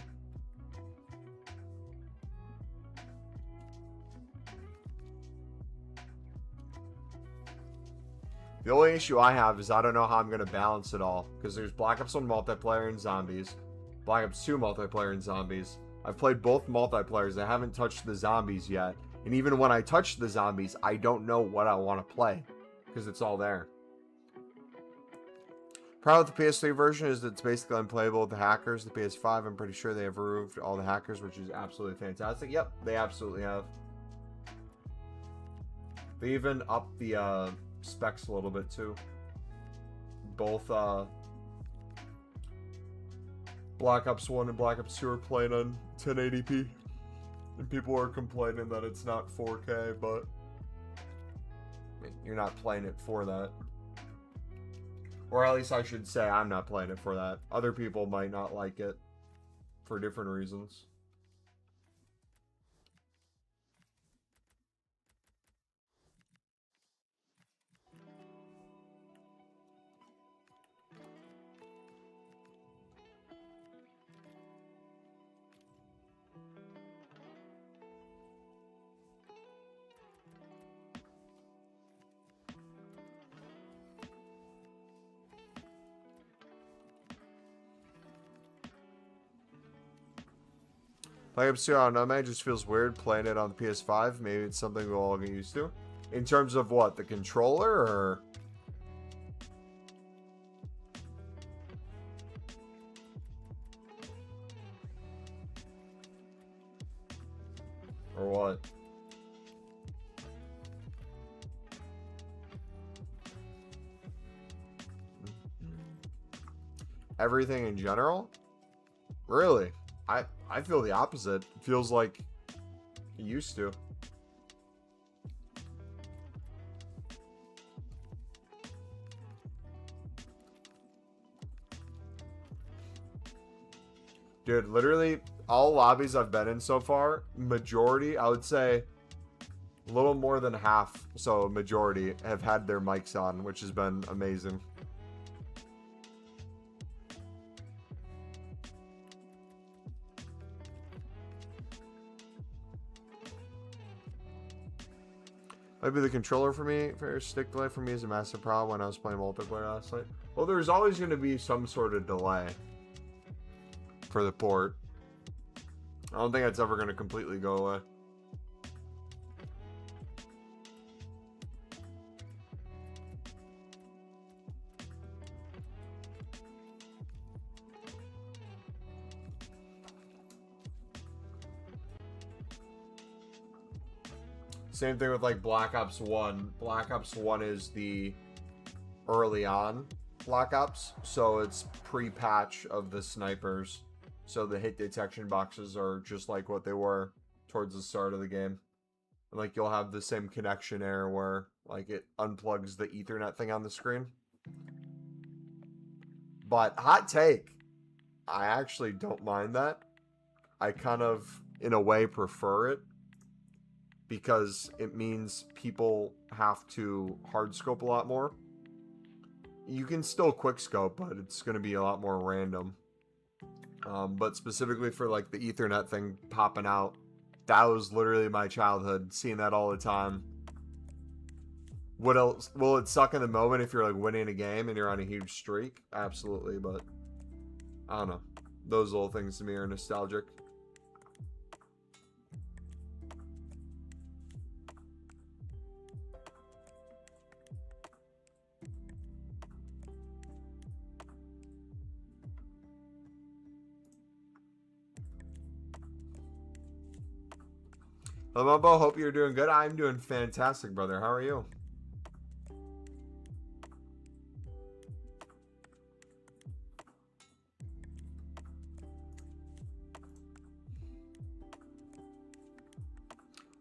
The only issue I have is I don't know how I'm going to balance it all. Because there's Black Ops 1 multiplayer and zombies. Black Ops 2 multiplayer and zombies. I've played both multiplayers. I haven't touched the zombies yet. And even when I touch the zombies, I don't know what I want to play. Because it's all there. Problem with the PS3 version is that it's basically unplayable with the hackers. The PS5, I'm pretty sure they have removed all the hackers, which is absolutely fantastic. Yep, they absolutely have. They even upped the specs a little bit too. Both Black Ops 1 and Black Ops 2 are playing on 1080p. And people are complaining that it's not 4K, but I mean, you're not playing it for that. Or at least I should say I'm not playing it for that. Other people might not like it for different reasons. Black Ops 2, I don't know, man. It just feels weird playing it on the PS5. Maybe it's something we'll all get used to. In terms of what? The controller or... Or what? Everything in general? Really? I feel the opposite. It feels like it used to. Dude, literally all lobbies I've been in so far, majority, I would say a little more than half, so majority, have had their mics on, which has been amazing. Maybe the controller for me, for stick delay for me is a massive problem when I was playing multiplayer last night. Well, there's always going to be some sort of delay for the port. I don't think that's ever going to completely go away. Same thing with like Black Ops 1. Black Ops 1 is the early on Black Ops, so it's pre-patch of the snipers. So the hit detection boxes are just like what they were towards the start of the game. And like you'll have the same connection error where like it unplugs the Ethernet thing on the screen. But hot take, I actually don't mind that. I kind of, in a way, prefer it. Because it means people have to hard scope a lot more. You can still quick scope, but it's going to be a lot more random. But specifically for like the Ethernet thing popping out, that was literally my childhood, seeing that all the time. What else? Will it suck in the moment if you're like winning a game and you're on a huge streak? Absolutely, but I don't know. Those little things to me are nostalgic. Hello, Mumbo. Hope you're doing good. I'm doing fantastic, brother. How are you?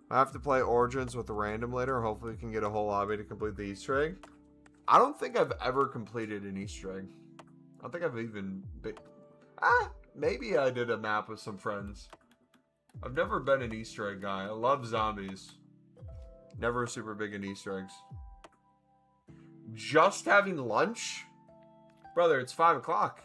I have to play Origins with a random later. Hopefully we can get a whole lobby to complete the Easter egg. I don't think I've ever completed an Easter egg. I don't think I've even been... maybe I did a map with some friends. I've never been an Easter egg guy. I love zombies. Never super big in Easter eggs. Just having lunch? Brother, it's 5 o'clock.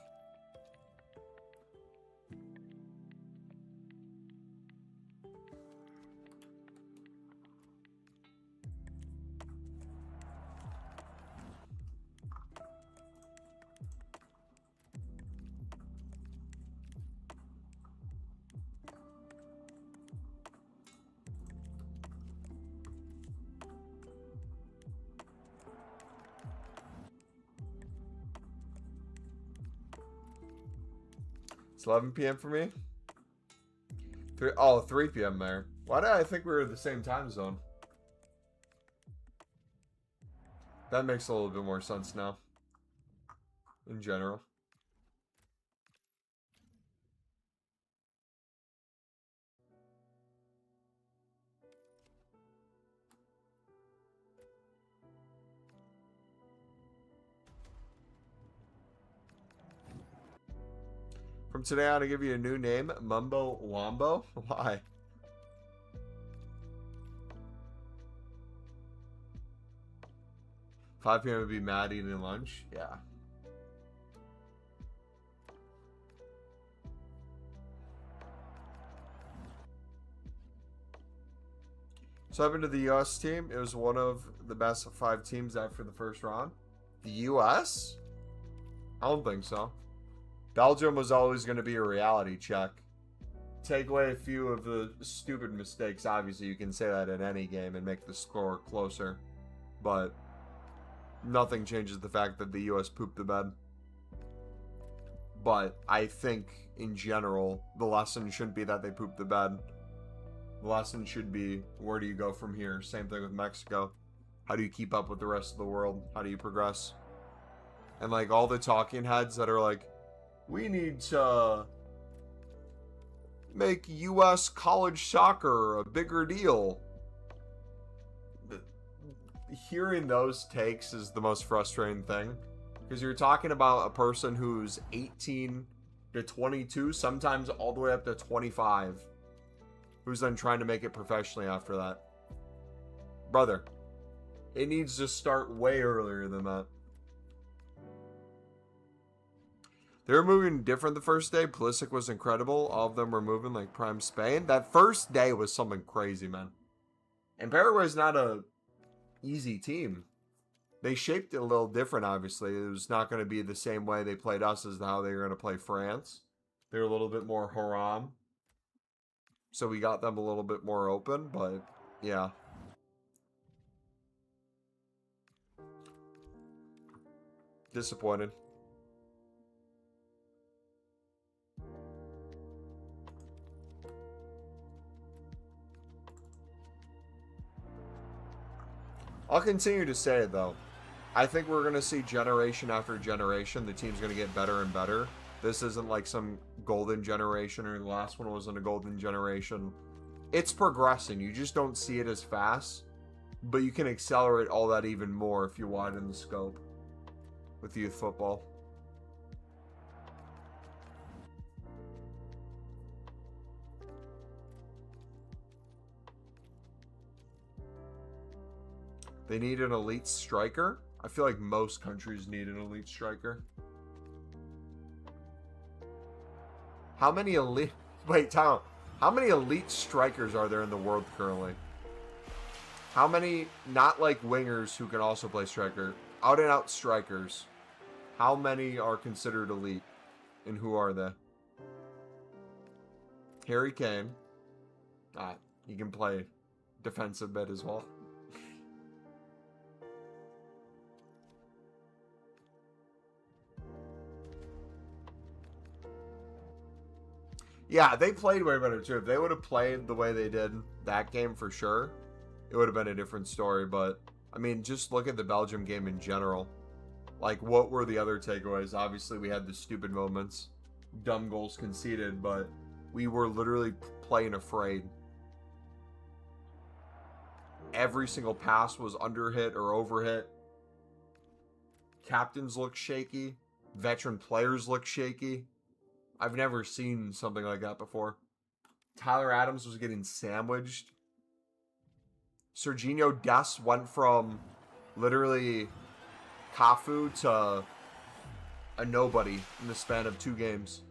It's 11 p.m. for me. 3 p.m. there. Why did I think we were the same time zone? That makes a little bit more sense now. In general. From today on, I give you a new name, Mumbo Wombo. Why? $5 p.m. would be mad eating lunch. Yeah. So I've been to the US team. It was one of the best 5 teams after the first round. The US? I don't think so. Belgium was always going to be a reality check. take away a few of the stupid mistakes. Obviously, you can say that in any game and make the score closer. But nothing changes the fact that the U.S. pooped the bed. But I think, in general, the lesson shouldn't be that they pooped the bed. The lesson should be, where do you go from here? Same thing with Mexico. How do you keep up with the rest of the world? How do you progress? And, like, all the talking heads that are like, we need to make U.S. college soccer a bigger deal. Hearing those takes is the most frustrating thing. Because you're talking about a person who's 18 to 22, sometimes all the way up to 25. Who's then trying to make it professionally after that. Brother, it needs to start way earlier than that. They were moving different the first day. Pulisic was incredible. All of them were moving like prime Spain. That first day was something crazy, man. And Paraguay's not a easy team. They shaped it a little different, obviously. It was not going to be the same way they played us as how they were going to play France. They were a little bit more haram. So we got them a little bit more open, but yeah. Disappointed. I'll continue to say it, though. I think we're going to see generation after generation. The team's going to get better and better. This isn't like some golden generation, or the last one wasn't a golden generation. It's progressing. You just don't see it as fast. But you can accelerate all that even more if you widen the scope with youth football. They need an elite striker. I feel like most countries need an elite striker. How many elite... Wait, time out. How many elite strikers are there in the world currently? How many, not like wingers who can also play striker, out and out strikers? How many are considered elite? And who are they? Harry Kane. He can play defensive mid as well. Yeah, they played way better too. If they would have played the way they did that game for sure, it would have been a different story. But, I mean, just look at the Belgium game in general. Like, what were the other takeaways? Obviously, we had the stupid moments. Dumb goals conceded, but we were literally playing afraid. Every single pass was under hit or over hit. Captains look shaky. Veteran players look shaky. I've never seen something like that before. Tyler Adams was getting sandwiched. Serginho Dest went from literally Cafu to a nobody in the span of 2 games.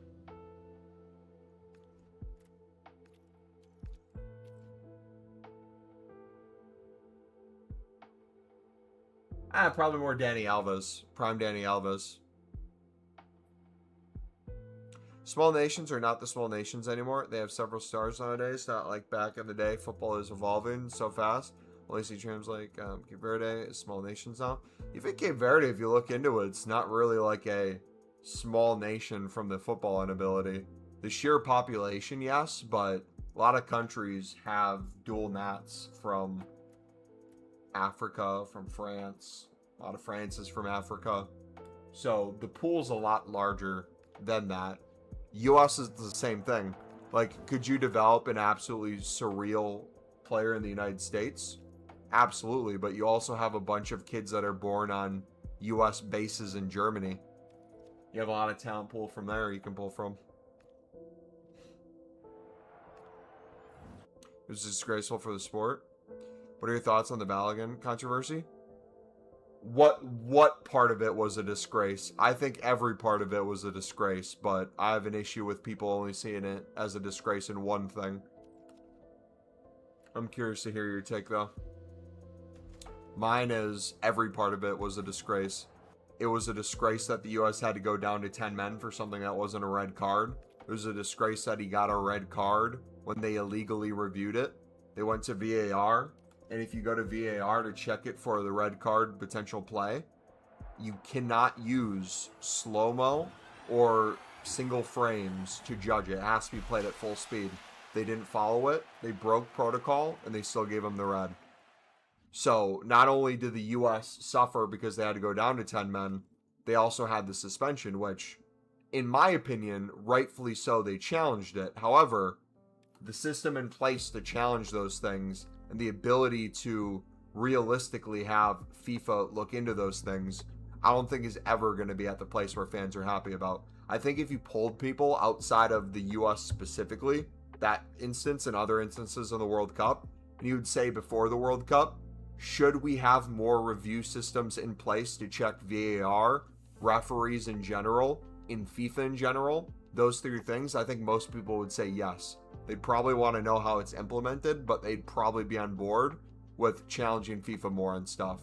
Probably more Dani Alves. Prime Dani Alves. Small nations are not the small nations anymore. They have several stars nowadays. Not like back in the day. Football is evolving so fast. Only see terms like Cape Verde is small nations now. Even Cape Verde, if you look into it, it's not really like a small nation from the football inability. The sheer population, yes, but a lot of countries have dual nats from Africa, from France. A lot of France is from Africa. So the pool's a lot larger than that. US is the same thing. Like, could you develop an absolutely surreal player in the United States? Absolutely, but you also have a bunch of kids that are born on US bases in Germany. You have a lot of talent pool from there you can pull from. It was disgraceful for the sport. What are your thoughts on the Balogun controversy? What part of it was a disgrace? I think every part of it was a disgrace, but I have an issue with people only seeing it as a disgrace in one thing. I'm curious to hear your take, though. Mine is every part of it was a disgrace. It was a disgrace that the U.S. had to go down to 10 men for something that wasn't a red card. It was a disgrace that he got a red card when they illegally reviewed it. They went to VAR, and if you go to VAR to check it for the red card potential play, you cannot use slow-mo or single frames to judge it. It has to be played at full speed. They didn't follow it. They broke protocol, and they still gave him the red. So not only did the U.S. suffer because they had to go down to 10 men, they also had the suspension, which, in my opinion, rightfully so, they challenged it. However, the system in place to challenge those things and the ability to realistically have FIFA look into those things, I don't think is ever going to be at the place where fans are happy about. I think if you polled people outside of the U.S. specifically, that instance and other instances in the World Cup, and you would say before the World Cup, should we have more review systems in place to check VAR, referees in general, in FIFA in general, those three things, I think most people would say yes. They'd probably want to know how it's implemented, but they'd probably be on board with challenging FIFA more and stuff.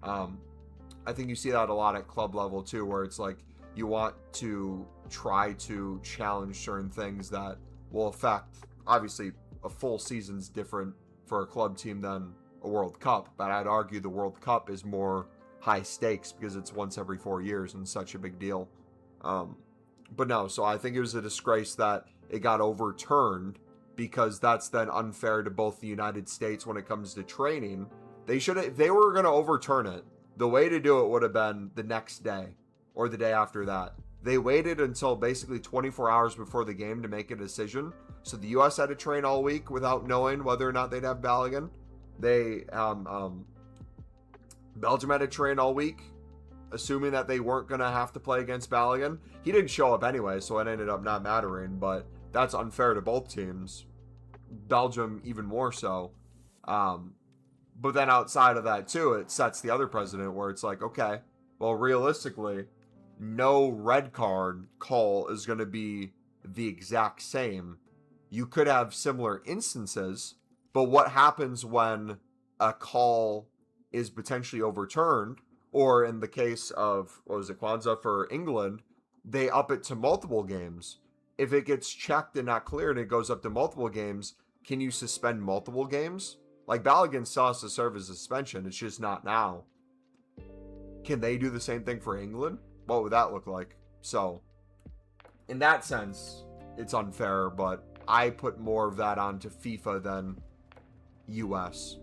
I think you see that a lot at club level too, where it's like you want to try to challenge certain things that will affect, obviously, a full season's different for a club team than a World Cup, but I'd argue the World Cup is more high stakes because it's once every 4 years and such a big deal. But no, so I think it was a disgrace that it got overturned because that's then unfair to both the United States when it comes to training. They should have, if they were going to overturn it, the way to do it would have been the next day or the day after that. They waited until basically 24 hours before the game to make a decision. So the U.S. had to train all week without knowing whether or not they'd have Balogun. Belgium had to train all week, assuming that they weren't going to have to play against Balogun. He didn't show up anyway, so it ended up not mattering, but that's unfair to both teams. Belgium even more so. But then outside of that too, it sets the other precedent where it's like, okay, well, realistically, no red card call is going to be the exact same. You could have similar instances, but what happens when a call is potentially overturned, or in the case of, what was it, Kwanzaa for England, they up it to multiple games. If it gets checked and not cleared and it goes up to multiple games, can you suspend multiple games? Like, Balogun still has to serve as a suspension, it's just not now. Can they do the same thing for England? What would that look like? So, in that sense, it's unfair, but I put more of that onto FIFA than US.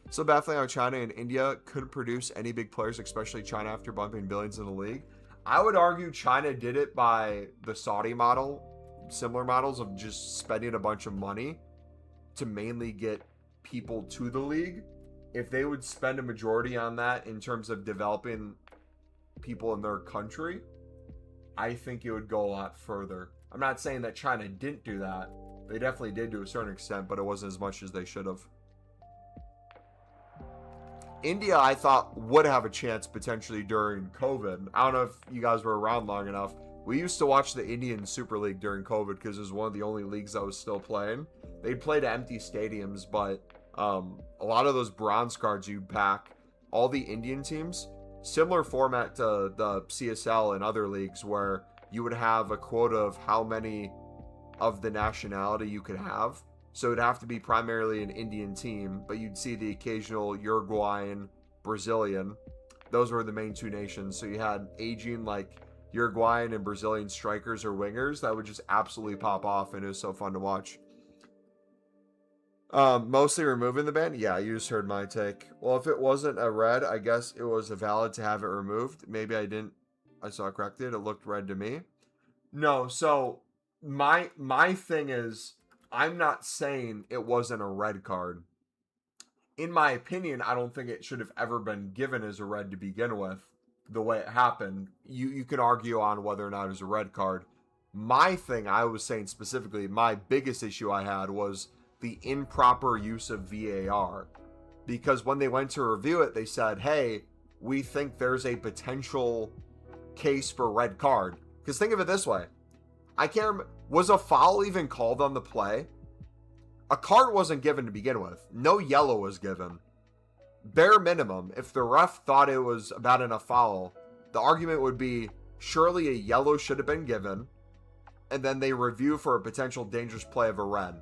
So baffling how China and India couldn't produce any big players, especially China after bumping billions in the league. I would argue China did it by the Saudi model, similar models of just spending a bunch of money to mainly get people to the league. If they would spend a majority on that in terms of developing people in their country, I think it would go a lot further. I'm not saying that China didn't do that. They definitely did to a certain extent, but it wasn't as much as they should have. India, I thought, would have a chance potentially during COVID. I don't know if you guys were around long enough. We used to watch the Indian Super League during COVID because it was one of the only leagues that was still playing. They'd play to empty stadiums, but a lot of those bronze cards you'd pack, all the Indian teams, similar format to the CSL and other leagues where you would have a quota of how many of the nationality you could have. So it'd have to be primarily an Indian team, but you'd see the occasional Uruguayan, Brazilian. Those were the main two nations. So you had aging like Uruguayan and Brazilian strikers or wingers that would just absolutely pop off, and it was so fun to watch. Mostly removing the ban? Yeah, you just heard my take. Well, if it wasn't a red, I guess it was a valid to have it removed. Maybe I didn't. I saw it corrected. It looked red to me. No, so my thing is, I'm not saying it wasn't a red card. In my opinion, I don't think it should have ever been given as a red to begin with, the way it happened. You can argue on whether or not it was a red card. My thing, I was saying specifically, my biggest issue I had was the improper use of VAR. Because when they went to review it, they said, hey, we think there's a potential case for red card. Because think of it this way. I can't remember, was a foul even called on the play? A card wasn't given to begin with. No yellow was given. bare minimum, if the ref thought it was a bad enough foul, the argument would be surely a yellow should have been given, and then they review for a potential dangerous play of a red,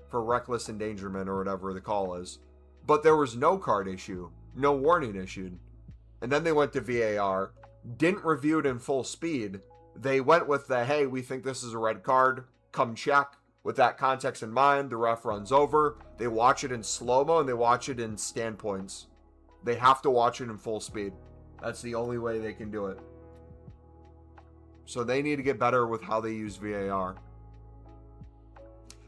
for reckless endangerment or whatever the call is. But there was no card issue, no warning issued. And then they went to VAR, didn't review it in full speed. They went with the, hey, we think this is a red card, come check. With that context in mind, the ref runs over. They watch it in slow-mo and they watch it in standpoints. They have to watch it in full speed. That's the only way they can do it. So they need to get better with how they use VAR.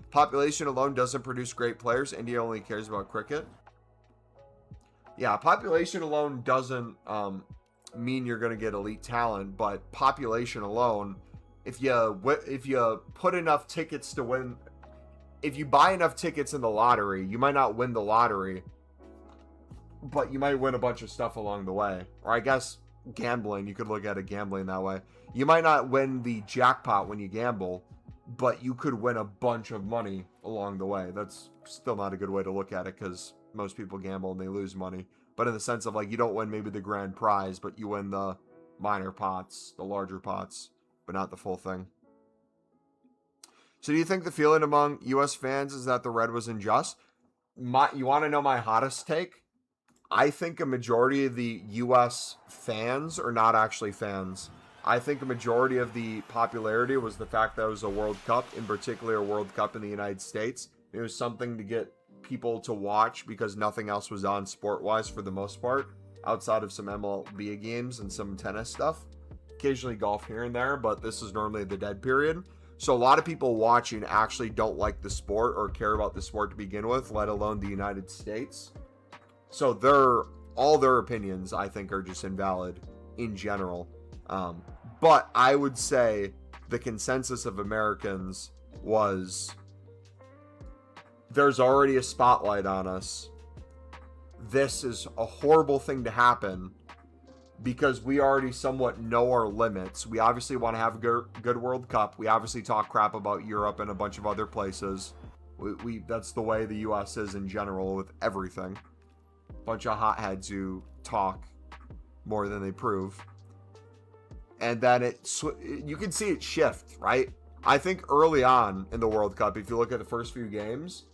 Population alone doesn't produce great players. India only cares about cricket. Yeah, population alone doesn't mean you're going to get elite talent, but population alone, if you put enough tickets to win, if you buy enough tickets in the lottery, you might not win the lottery, but you might win a bunch of stuff along the way. Or I guess gambling, you could look at it gambling that way. You might not win the jackpot when you gamble, but you could win a bunch of money along the way. That's still not a good way to look at it, because most people gamble and they lose money. But in the sense of, like, you don't win maybe the grand prize, but you win the minor pots, the larger pots, but not the full thing. So do you think the feeling among U.S. fans is that the red was unjust? You want to know my hottest take? I think a majority of the U.S. fans are not actually fans. I think a majority of the popularity was the fact that it was a World Cup, in particular a World Cup in the United States. It was something to get people to watch because nothing else was on sport-wise for the most part, outside of some MLB games and some tennis stuff. Occasionally golf here and there, but this is normally the dead period. So a lot of people watching actually don't like the sport or care about the sport to begin with, let alone the United States. So all their opinions, I think, are just invalid in general. But I would say the consensus of Americans was, there's already a spotlight on us. This is a horrible thing to happen because we already somewhat know our limits. We obviously want to have a good World Cup. We obviously talk crap about Europe and a bunch of other places. That's the way the U.S. is in general with everything. Bunch of hotheads who talk more than they prove. And then you can see it shift, right? I think early on in the World Cup, if you look at the first few games,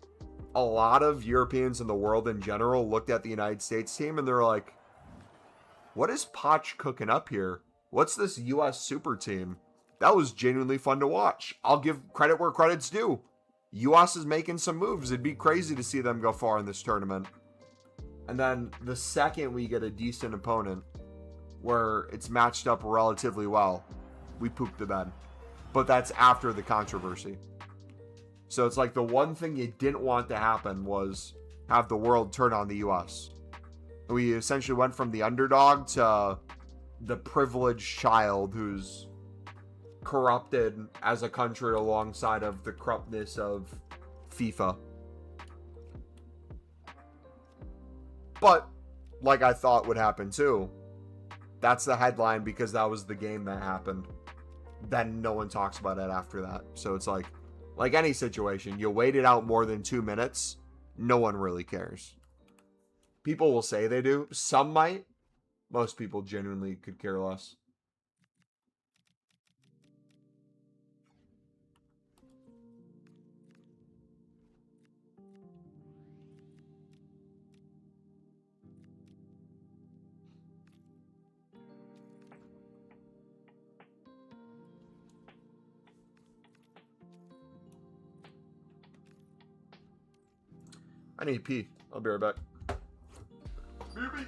a lot of Europeans in the world in general looked at the United States team and they're like, what is Poch cooking up here? What's this U.S. super team? That was genuinely fun to watch. I'll give credit where credit's due. U.S. is making some moves. It'd be crazy to see them go far in this tournament. And then the second we get a decent opponent where it's matched up relatively well, we poop the bed. But that's after the controversy. So it's like the one thing you didn't want to happen was have the world turn on the U.S. We essentially went from the underdog to the privileged child who's corrupted as a country alongside of the corruptness of FIFA. But, like I thought would happen too, that's the headline because that was the game that happened. Then no one talks about it after that. So it's like any situation, you wait it out more than 2 minutes, no one really cares. People will say they do. Some might. Most people genuinely could care less. I need to pee. I'll be right back. Baby.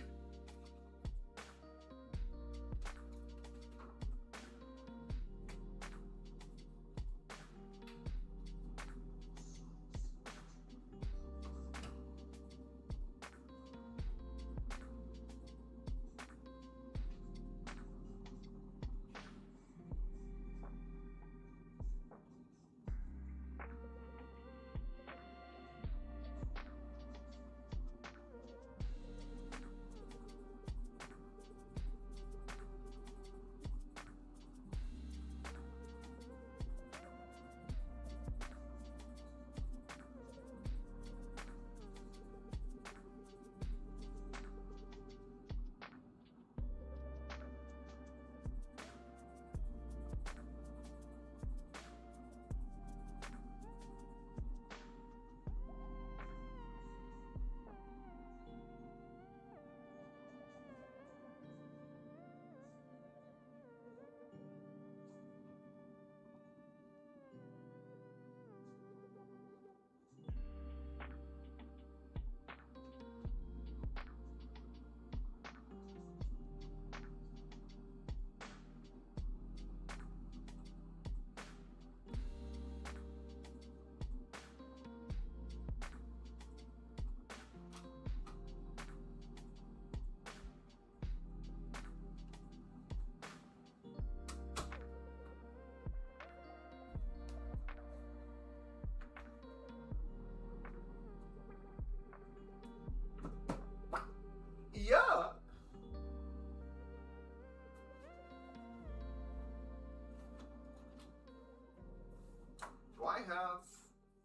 have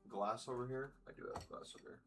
glass over here? I do have glass over here.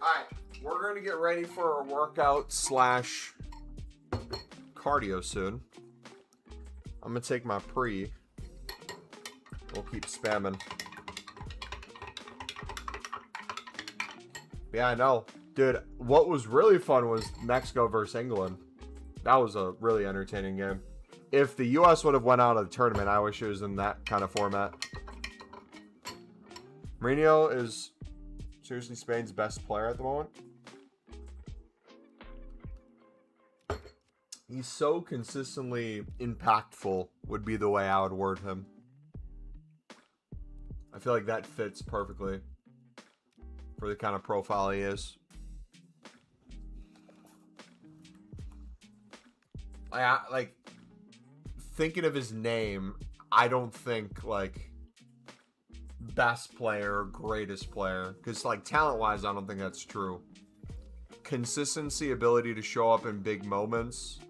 Alright, we're going to get ready for a workout slash cardio soon. I'm going to take my pre. We'll keep spamming. Yeah, I know. Dude, what was really fun was Mexico versus England. That was a really entertaining game. If the U.S. would have went out of the tournament, I wish it was in that kind of format. Mourinho is seriously Spain's best player at the moment. He's so consistently impactful would be the way I would word him. I feel like that fits perfectly for the kind of profile he is. Like thinking of his name, I don't think like best player, greatest player, because like talent-wise, I don't think that's true. Consistency, ability to show up in big moments,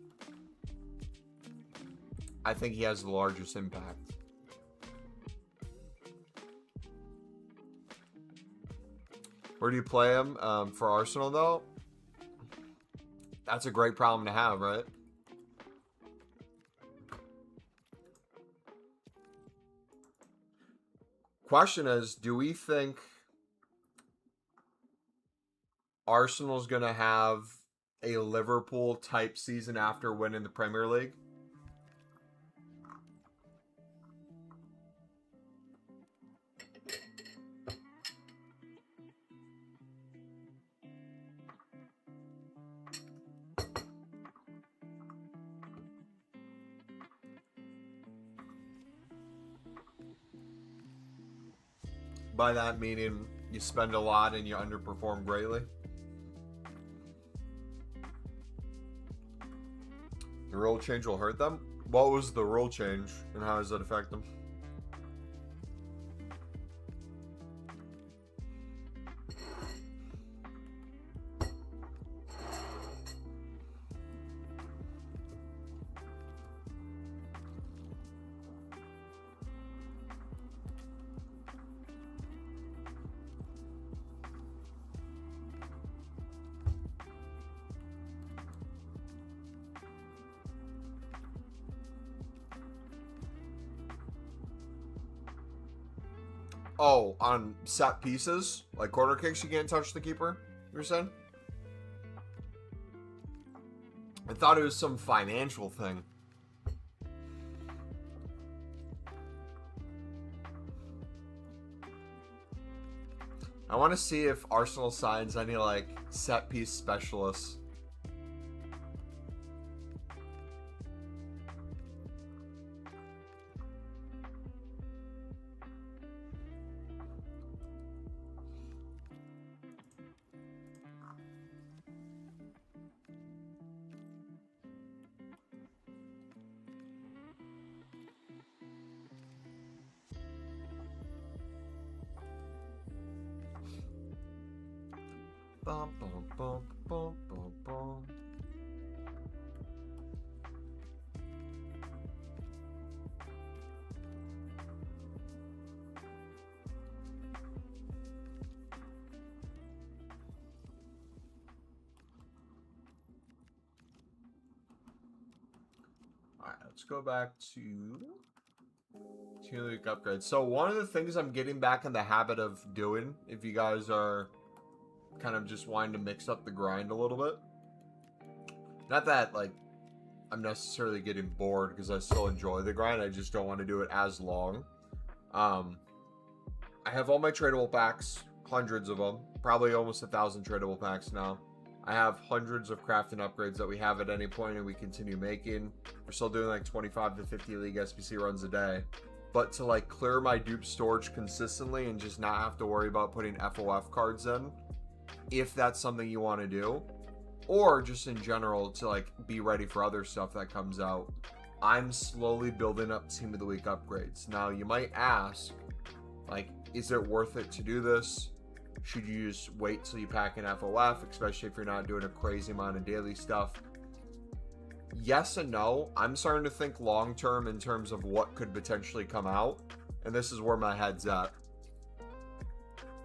I think he has the largest impact. Where do you play him? For Arsenal, though? That's a great problem to have, right? Question is, do we think Arsenal's going to have a Liverpool-type season after winning the Premier League? By that meaning you spend a lot and you underperform greatly. The rule change will hurt them? What was the rule change and how does that affect them? Oh, on set pieces? Like corner kicks, you can't touch the keeper, you were saying? I thought it was some financial thing. I want to see if Arsenal signs any, like, set piece specialists. Bum, bum, bum, bum, bum, bum. Alright, let's go back to Team League upgrade. So one of the things I'm getting back in the habit of doing, if you guys are kind of just wanting to mix up the grind a little bit. Not that, like, I'm necessarily getting bored because I still enjoy the grind. I just don't want to do it as long. I have all my tradable packs, hundreds of them, probably almost 1,000 tradable packs now. I have hundreds of craft and upgrades that we have at any point and we continue making. We're still doing like 25 to 50 League SBC runs a day. But to like clear my dupe storage consistently and just not have to worry about putting FOF cards in, if that's something you want to do, or just in general to like be ready for other stuff that comes out, I'm slowly building up Team of the Week upgrades. Now you might ask, like, is it worth it to do this? Should you just wait till you pack an FOF, especially if you're not doing a crazy amount of daily stuff? Yes and no. I'm starting to think long term in terms of what could potentially come out, and this is where my head's at.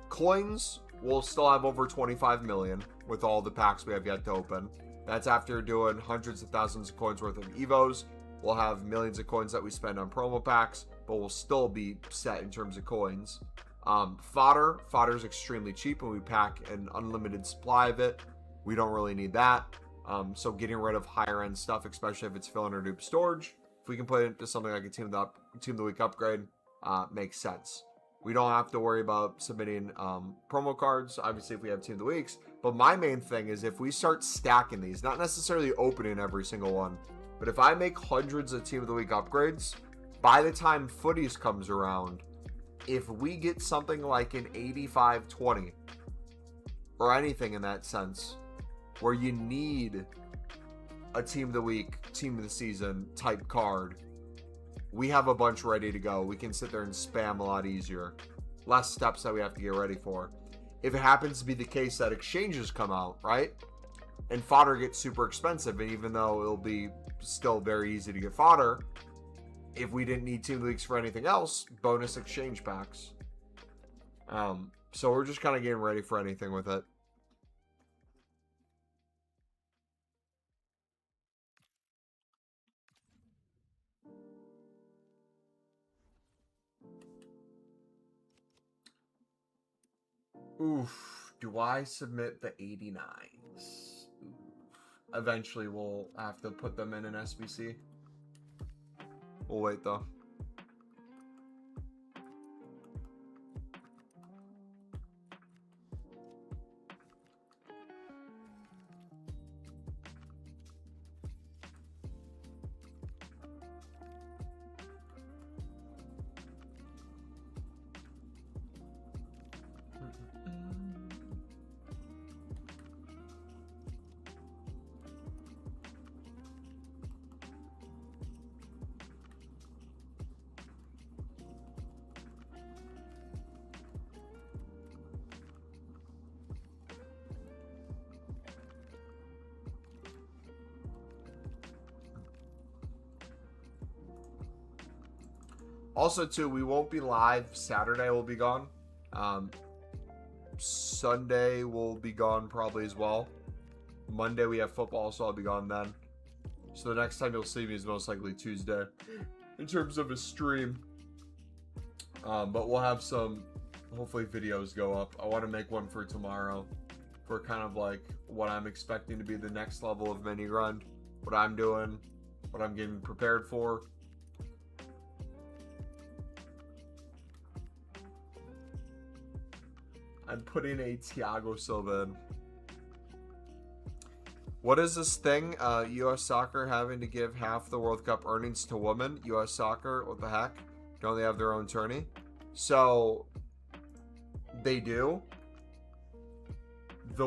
Coins will still have over 25 million with all the packs we have yet to open. That's after doing hundreds of thousands of coins worth of Evos. We'll have millions of coins that we spend on promo packs, but we'll still be set in terms of coins. Fodder is extremely cheap and we pack an unlimited supply of it. We don't really need that. So getting rid of higher end stuff, especially if it's filling our dupe storage, if we can put it into something like a Team of the Week upgrade, makes sense. We don't have to worry about submitting promo cards, obviously, if we have Team of the Weeks. But my main thing is if we start stacking these, not necessarily opening every single one, but if I make hundreds of Team of the Week upgrades, by the time Footies comes around, if we get something like an 85-20 or anything in that sense, where you need a Team of the Week, Team of the Season type card, we have a bunch ready to go. We can sit there and spam a lot easier. Less steps that we have to get ready for. If it happens to be the case that exchanges come out, right? And fodder gets super expensive, and even though it'll be still very easy to get fodder, if we didn't need Team of the Weeks for anything else, bonus exchange packs. So we're just kind of getting ready for anything with it. Oof, do I submit the 89s? Oof. Eventually we'll have to put them in an SBC. We'll wait though. Also, too, we won't be live. Saturday we'll be gone. Sunday we'll be gone probably as well. Monday we have football, so I'll be gone then. So the next time you'll see me is most likely Tuesday in terms of a stream. But we'll have some, hopefully, videos go up. I want to make one for tomorrow for kind of like what I'm expecting to be the next level of mini grind. What I'm doing, what I'm getting prepared for. I'm putting a Thiago Silva in. What is this thing? U.S. Soccer having to give half the World Cup earnings to women? U.S. Soccer? What the heck? Don't they have their own tourney? So, they do. I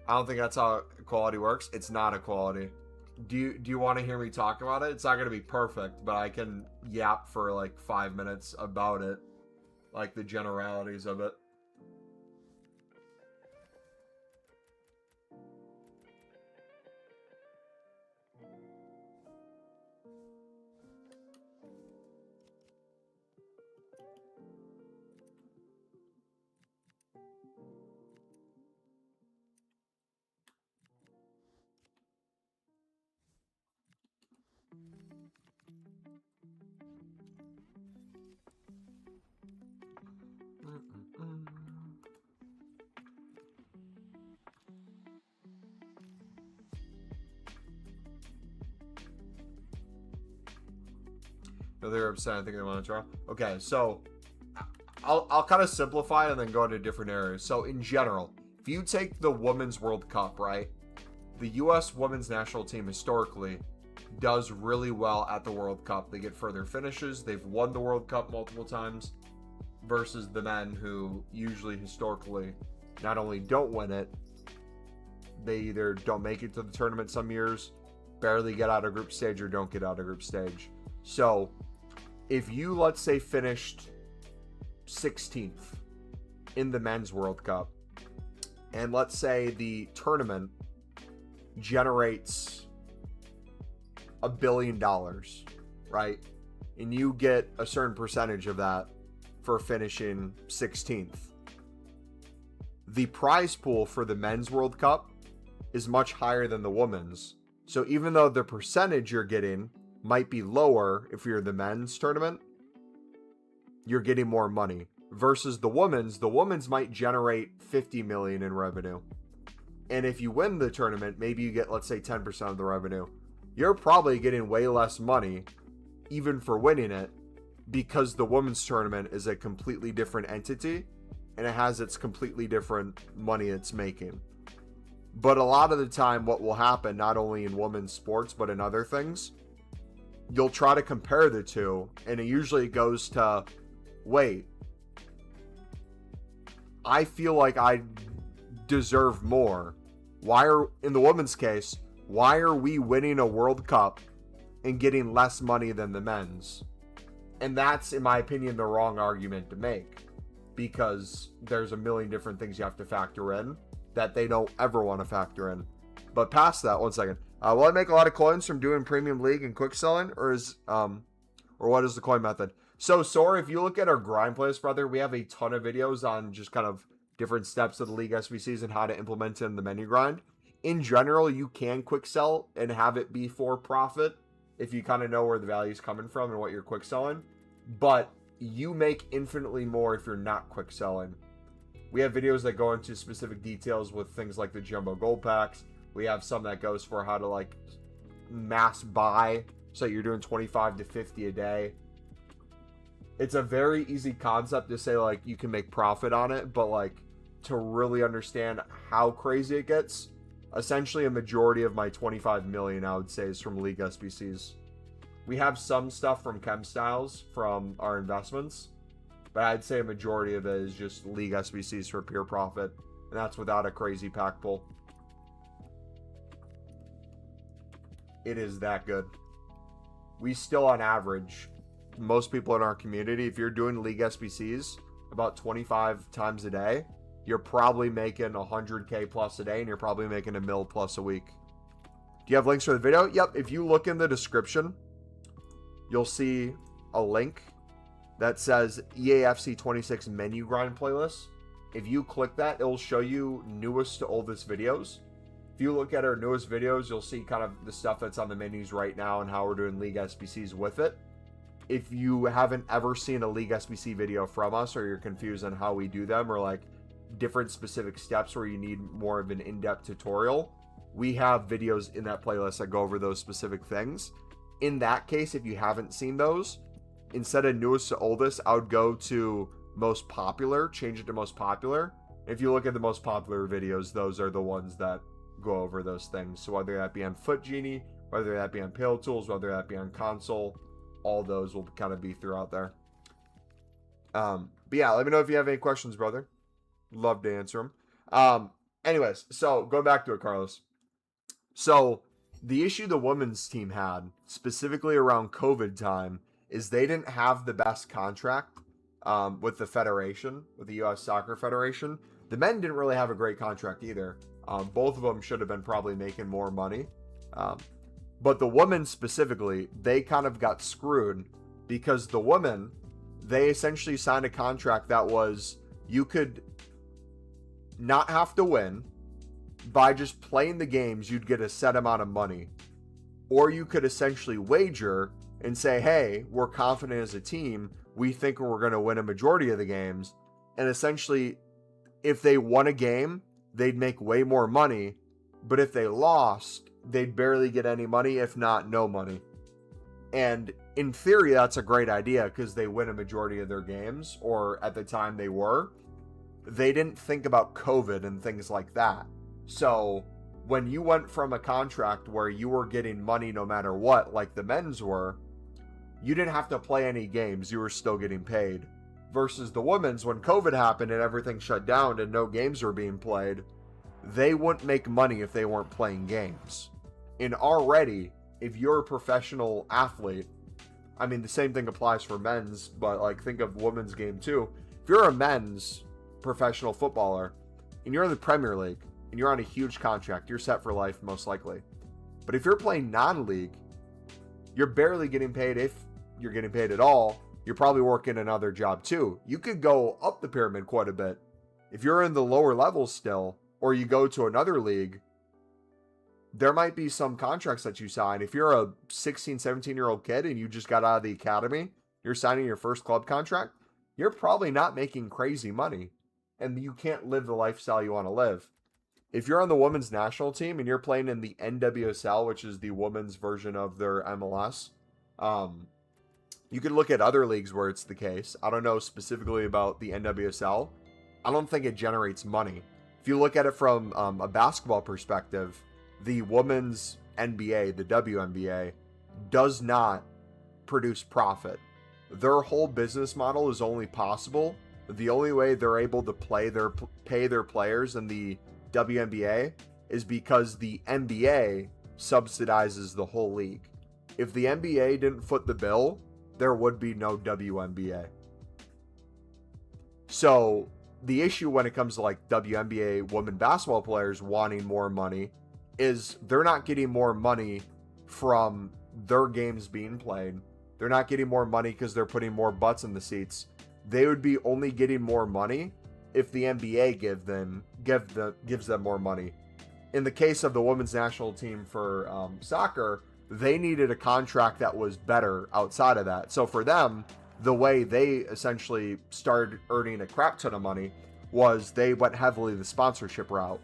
don't think that's how equality works. It's not equality. Do you want to hear me talk about it? It's not going to be perfect, but I can yap for like 5 minutes about it. Like the generalities of it. No, they're upset. I think they want to draw. Okay, so I'll kind of simplify and then go into different areas. So in general, if you take the Women's World Cup, right? The U.S. women's national team historically does really well at the World Cup. They get further finishes. They've won the World Cup multiple times versus the men who usually historically not only don't win it, they either don't make it to the tournament some years, barely get out of group stage, or don't get out of group stage. So if you, let's say, finished 16th in the men's World Cup, and let's say the tournament generates $1 billion, right? And you get a certain percentage of that for finishing 16th. The prize pool for the men's World Cup is much higher than the women's. So even though the percentage you're getting might be lower if you're the men's tournament, you're getting more money. Versus the women's might generate $50 million in revenue. And if you win the tournament, maybe you get, let's say, 10% of the revenue. You're probably getting way less money, even for winning it, because the women's tournament is a completely different entity, and it has its completely different money it's making. But a lot of the time, what will happen, not only in women's sports, but in other things, you'll try to compare the two, and it usually goes to, wait, I feel like I deserve more. In the women's case, why are we winning a World Cup and getting less money than the men's? And that's, in my opinion, the wrong argument to make, because there's a million different things you have to factor in that they don't ever want to factor in. But past that, one second. Will I make a lot of coins from doing Premium League and quick selling, or what is the coin method? So, Sora, if you look at our grind playlist, brother, we have a ton of videos on just kind of different steps of the League SBCs and how to implement it in the menu grind. In general, you can quick sell and have it be for profit if you kind of know where the value is coming from and what you're quick selling. But you make infinitely more if you're not quick selling. We have videos that go into specific details with things like the jumbo gold packs. We have some that goes for how to like mass buy, so you're doing 25 to 50 a day. It's a very easy concept to say like you can make profit on it, but like to really understand how crazy it gets, essentially a majority of my 25 million, I would say, is from League SBCs. We have some stuff from Chem Styles from our investments, but I'd say a majority of it is just League SBCs for pure profit, and that's without a crazy pack pull. It is that good. We still, on average, most people in our community, if you're doing League SBCs about 25 times a day, you're probably making 100K plus a day, and you're probably making $1 million plus a week. Do you have links for the video? Yep. If you look in the description, you'll see a link that says EAFC26 menu grind playlist. If you click that, it'll show you newest to oldest videos. If you look at our newest videos, you'll see kind of the stuff that's on the menus right now and how we're doing League SBCs with it. If you haven't ever seen a League SBC video from us, or you're confused on how we do them, or like different specific steps where you need more of an in-depth tutorial, we have videos in that playlist that go over those specific things. In that case, if you haven't seen those, instead of newest to oldest, I would go to most popular, change it to most popular. If you look at the most popular videos, those are the ones that go over those things. So whether that be on Foot Genie, whether that be on Pale Tools, whether that be on console, all those will kind of be throughout there. But yeah, let me know if you have any questions, brother. Love to answer them. Anyways, so going back to it, Carlos. So the issue the women's team had, specifically around COVID time, is they didn't have the best contract with the federation, with the U.S. Soccer Federation. The men didn't really have a great contract either. Both of them should have been probably making more money. But the women specifically, they kind of got screwed because the women, they essentially signed a contract that was, you could not have to win. By just playing the games, you'd get a set amount of money. Or you could essentially wager and say, hey, we're confident as a team. We think we're going to win a majority of the games. And essentially, if they won a game, they'd make way more money. But if they lost, they'd barely get any money, if not no money. And in theory, that's a great idea because they win a majority of their games, or at the time they were. They didn't think about COVID and things like that. So when you went from a contract where you were getting money no matter what, like the men's were, you didn't have to play any games. You were still getting paid. Versus the women's, when COVID happened and everything shut down and no games were being played, they wouldn't make money if they weren't playing games. And already, if you're a professional athlete, I mean, the same thing applies for men's, but like think of women's game too. If you're a men's professional footballer and you're in the Premier League and you're on a huge contract, you're set for life most likely. But if you're playing non-league, you're barely getting paid. If you're getting paid at all, you're probably working another job too. You could go up the pyramid quite a bit. If you're in the lower levels still, or you go to another league, there might be some contracts that you sign. If you're a 16, 17-year-old kid and you just got out of the academy, you're signing your first club contract, you're probably not making crazy money. And you can't live the lifestyle you want to live. If you're on the women's national team and you're playing in the NWSL, which is the women's version of their MLS, you could look at other leagues where it's the case. I don't know specifically about the NWSL. I don't think it generates money. If you look at it from a basketball perspective, the women's NBA, the WNBA, does not produce profit. Their whole business model is only possible. The only way they're able to pay their players in the WNBA is because the NBA subsidizes the whole league. If the NBA didn't foot the bill, there would be no WNBA. So the issue when it comes to like WNBA women basketball players wanting more money is they're not getting more money from their games being played. They're not getting more money because they're putting more butts in the seats. They would be only getting more money if the NBA gives them more money. In the case of the women's national team for soccer, they needed a contract that was better outside of that. So for them, the way they essentially started earning a crap ton of money was they went heavily the sponsorship route.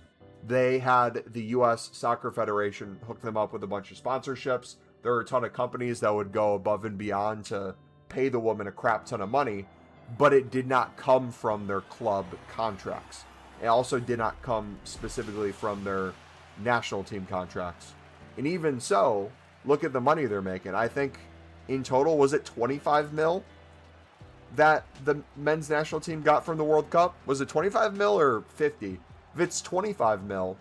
They had the U.S. Soccer Federation hook them up with a bunch of sponsorships. There were a ton of companies that would go above and beyond to pay the woman a crap ton of money, but it did not come from their club contracts. It also did not come specifically from their national team contracts. And even so, look at the money they're making. I think in total, was it 25 mil that the men's national team got from the World Cup? Was it 25 mil or 50? If it's 25 mil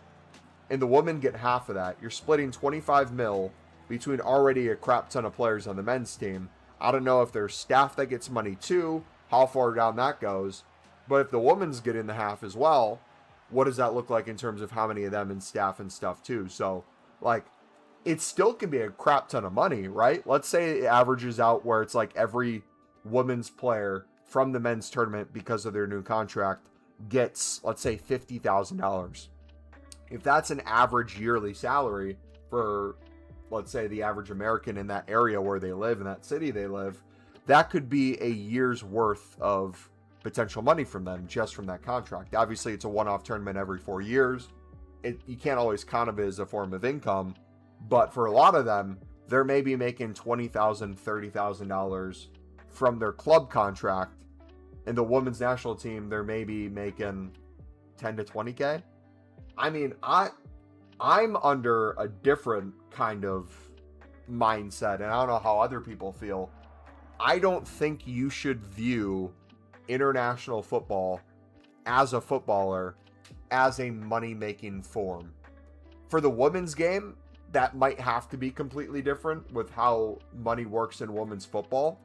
and the women get half of that, you're splitting 25 mil between already a crap ton of players on the men's team. I don't know if there's staff that gets money too, how far down that goes. But if the woman's getting the half as well, what does that look like in terms of how many of them in staff and stuff too? So, like, it still can be a crap ton of money, right? Let's say it averages out where it's like every women's player from the men's tournament, because of their new contract, gets, let's say, $50,000. If that's an average yearly salary for, let's say, the average American in that area where they live, in that city they live, that could be a year's worth of potential money from them just from that contract. Obviously, it's a one-off tournament every 4 years. You can't always count it as a form of income, but for a lot of them, they're maybe making $20,000, $30,000 from their club contract. And the women's national team, they're maybe making 10 to 20K. I mean, I'm under a different kind of mindset, and I don't know how other people feel. I don't think you should view international football as a footballer as a money-making form. For the women's game, that might have to be completely different with how money works in women's football.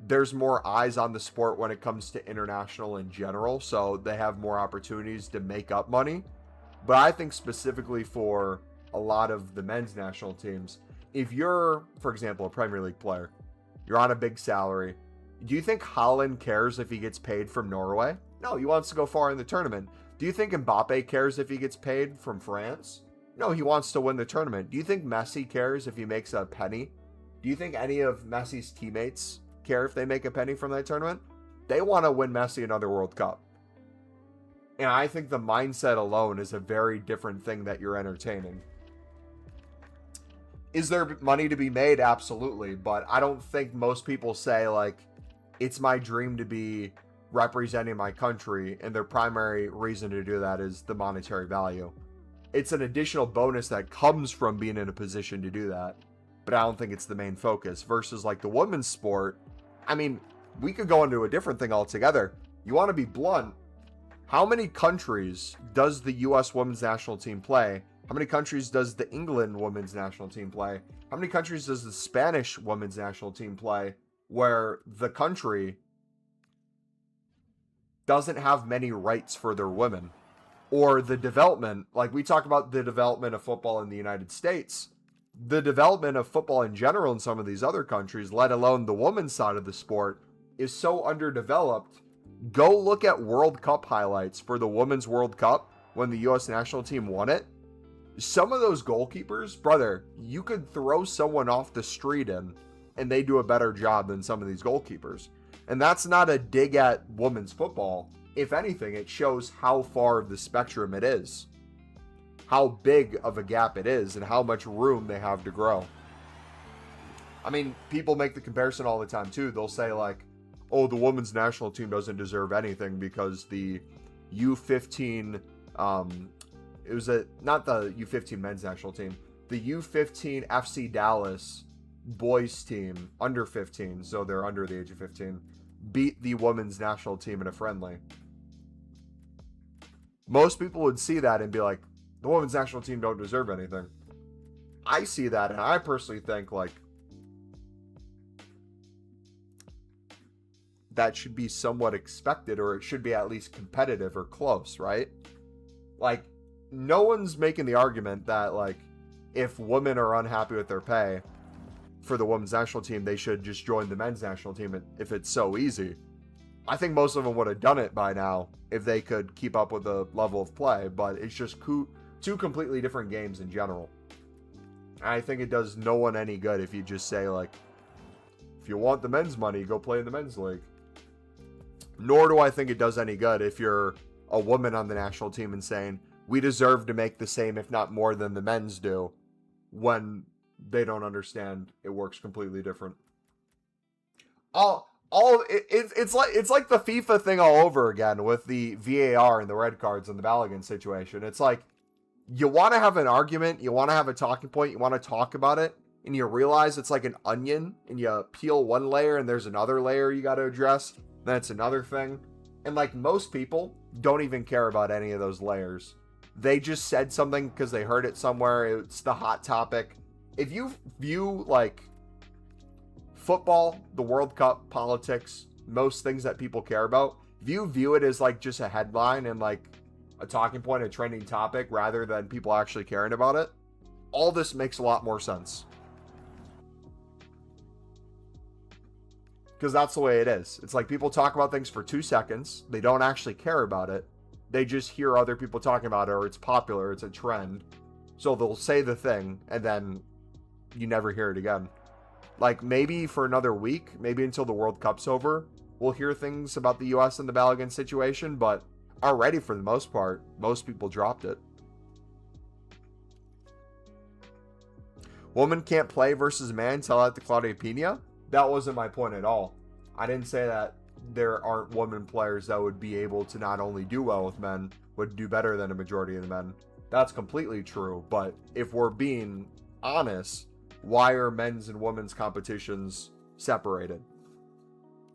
There's more eyes on the sport when it comes to international in general, so they have more opportunities to make up money. But I think specifically for a lot of the men's national teams, if you're, for example, a Premier League player, you're on a big salary, do you think Haaland cares if he gets paid from Norway? No, he wants to go far in the tournament. Do you think Mbappe cares if he gets paid from France? No, he wants to win the tournament. Do you think Messi cares if he makes a penny? Do you think any of Messi's teammates care if they make a penny from that tournament? They want to win Messi another World Cup. And I think the mindset alone is a very different thing that you're entertaining. Is there money to be made? Absolutely. But I don't think most people say, like, it's my dream to be representing my country, and their primary reason to do that is the monetary value. It's an additional bonus that comes from being in a position to do that, but I don't think it's the main focus. Versus like the women's sport, I mean, we could go into a different thing altogether. You want to be blunt, how many countries does the US women's national team play? How many countries does the England women's national team play? How many countries does the Spanish women's national team play, where the country doesn't have many rights for their women? Or the development, like we talk about the development of football in the United States, the development of football in general in some of these other countries, let alone the women's side of the sport, is so underdeveloped. Go look at World Cup highlights for the Women's World Cup when the US national team won it. Some of those goalkeepers, brother, you could throw someone off the street in, and they do a better job than some of these goalkeepers. And that's not a dig at women's football. If anything, it shows how far of the spectrum it is, how big of a gap it is, and how much room they have to grow. I mean, people make the comparison all the time too. They'll say like, oh, the women's national team doesn't deserve anything because the U15, it was not the U15 men's national team, the U15 FC Dallas boys team, under 15, so they're under the age of 15, beat the women's national team in a friendly. Most people would see that and be like, the women's national team don't deserve anything. I see that, and I personally think, like, that should be somewhat expected, or it should be at least competitive or close, right? Like, no one's making the argument that, like, if women are unhappy with their pay for the women's national team, they should just join the men's national team if it's so easy. I think most of them would have done it by now if they could keep up with the level of play, but it's just two completely different games in general. I think it does no one any good if you just say, like, if you want the men's money, go play in the men's league. Nor do I think it does any good if you're a woman on the national team and saying, we deserve to make the same, if not more than the men's do, when they don't understand it works completely different. It's like the FIFA thing all over again with the VAR and the red cards and the Balogun situation. It's like, you want to have an argument, you want to have a talking point, you want to talk about it, and you realize it's like an onion, and you peel one layer and there's another layer you got to address, then it's another thing. And like most people don't even care about any of those layers. They just said something because they heard it somewhere. It's the hot topic. If you view like football, the World Cup, politics, most things that people care about, if you view it as like just a headline and like a talking point, a trending topic, rather than people actually caring about it, all this makes a lot more sense. Because that's the way it is. It's like people talk about things for 2 seconds. They don't actually care about it. They just hear other people talking about it, or it's popular, it's a trend. So they'll say the thing, and then you never hear it again. Like, maybe for another week, maybe until the World Cup's over, we'll hear things about the US and the Balogun situation, but already, for the most part, most people dropped it. Woman can't play versus man, tell that to Claudia Pina? That wasn't my point at all. I didn't say that there aren't women players that would be able to not only do well with men, would do better than a majority of the men. That's completely true, but if we're being honest, why are men's and women's competitions separated?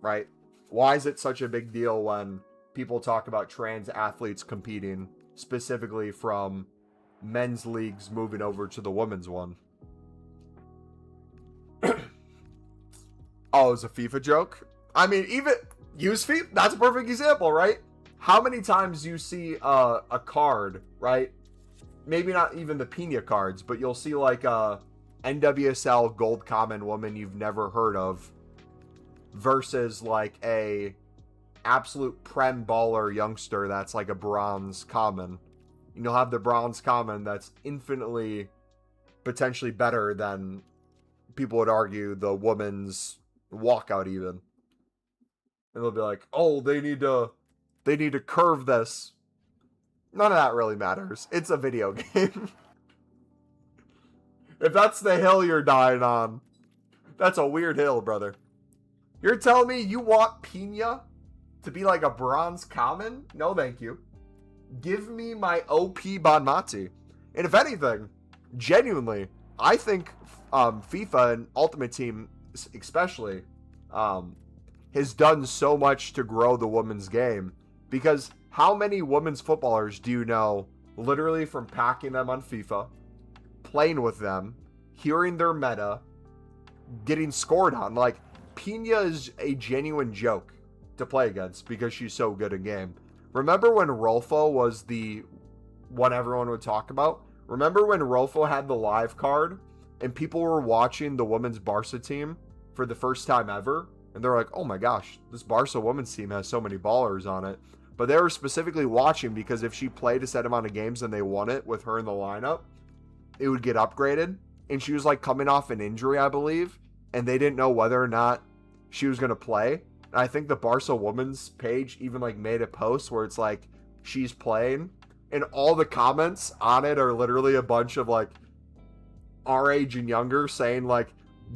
Right? Why is it such a big deal when people talk about trans athletes competing, specifically from men's leagues moving over to the women's one? Oh, it's a FIFA joke? I mean, even use FIFA, that's a perfect example, right? How many times you see a card, right? Maybe not even the Pina cards, but you'll see like a NWSL gold common woman you've never heard of versus like a absolute prem baller youngster that's like a bronze common. And you'll have the bronze common that's infinitely potentially better than, people would argue, the woman's walkout even. And they'll be like, oh, they need to curve this. None of that really matters. It's a video game. If that's the hill you're dying on, that's a weird hill, brother. You're telling me you want Pina to be like a bronze common? No, thank you. Give me my OP Bonmati. And if anything, genuinely, I think FIFA and Ultimate Team especially has done so much to grow the women's game. Because how many women's footballers do you know literally from packing them on FIFA, playing with them, hearing their meta, getting scored on? Like, Pina is a genuine joke to play against because she's so good in game. Remember when Rolfo was the one everyone would talk about? Remember when Rolfo had the live card and people were watching the women's Barca team for the first time ever? And they're like, oh my gosh, this Barca women's team has so many ballers on it. But they were specifically watching because if she played a set amount of games and they won it with her in the lineup, it would get upgraded. And she was like coming off an injury, I believe. And they didn't know whether or not she was going to play. And I think the Barca women's page even like made a post where it's like, she's playing. And all the comments on it are literally a bunch of like our age and younger saying like,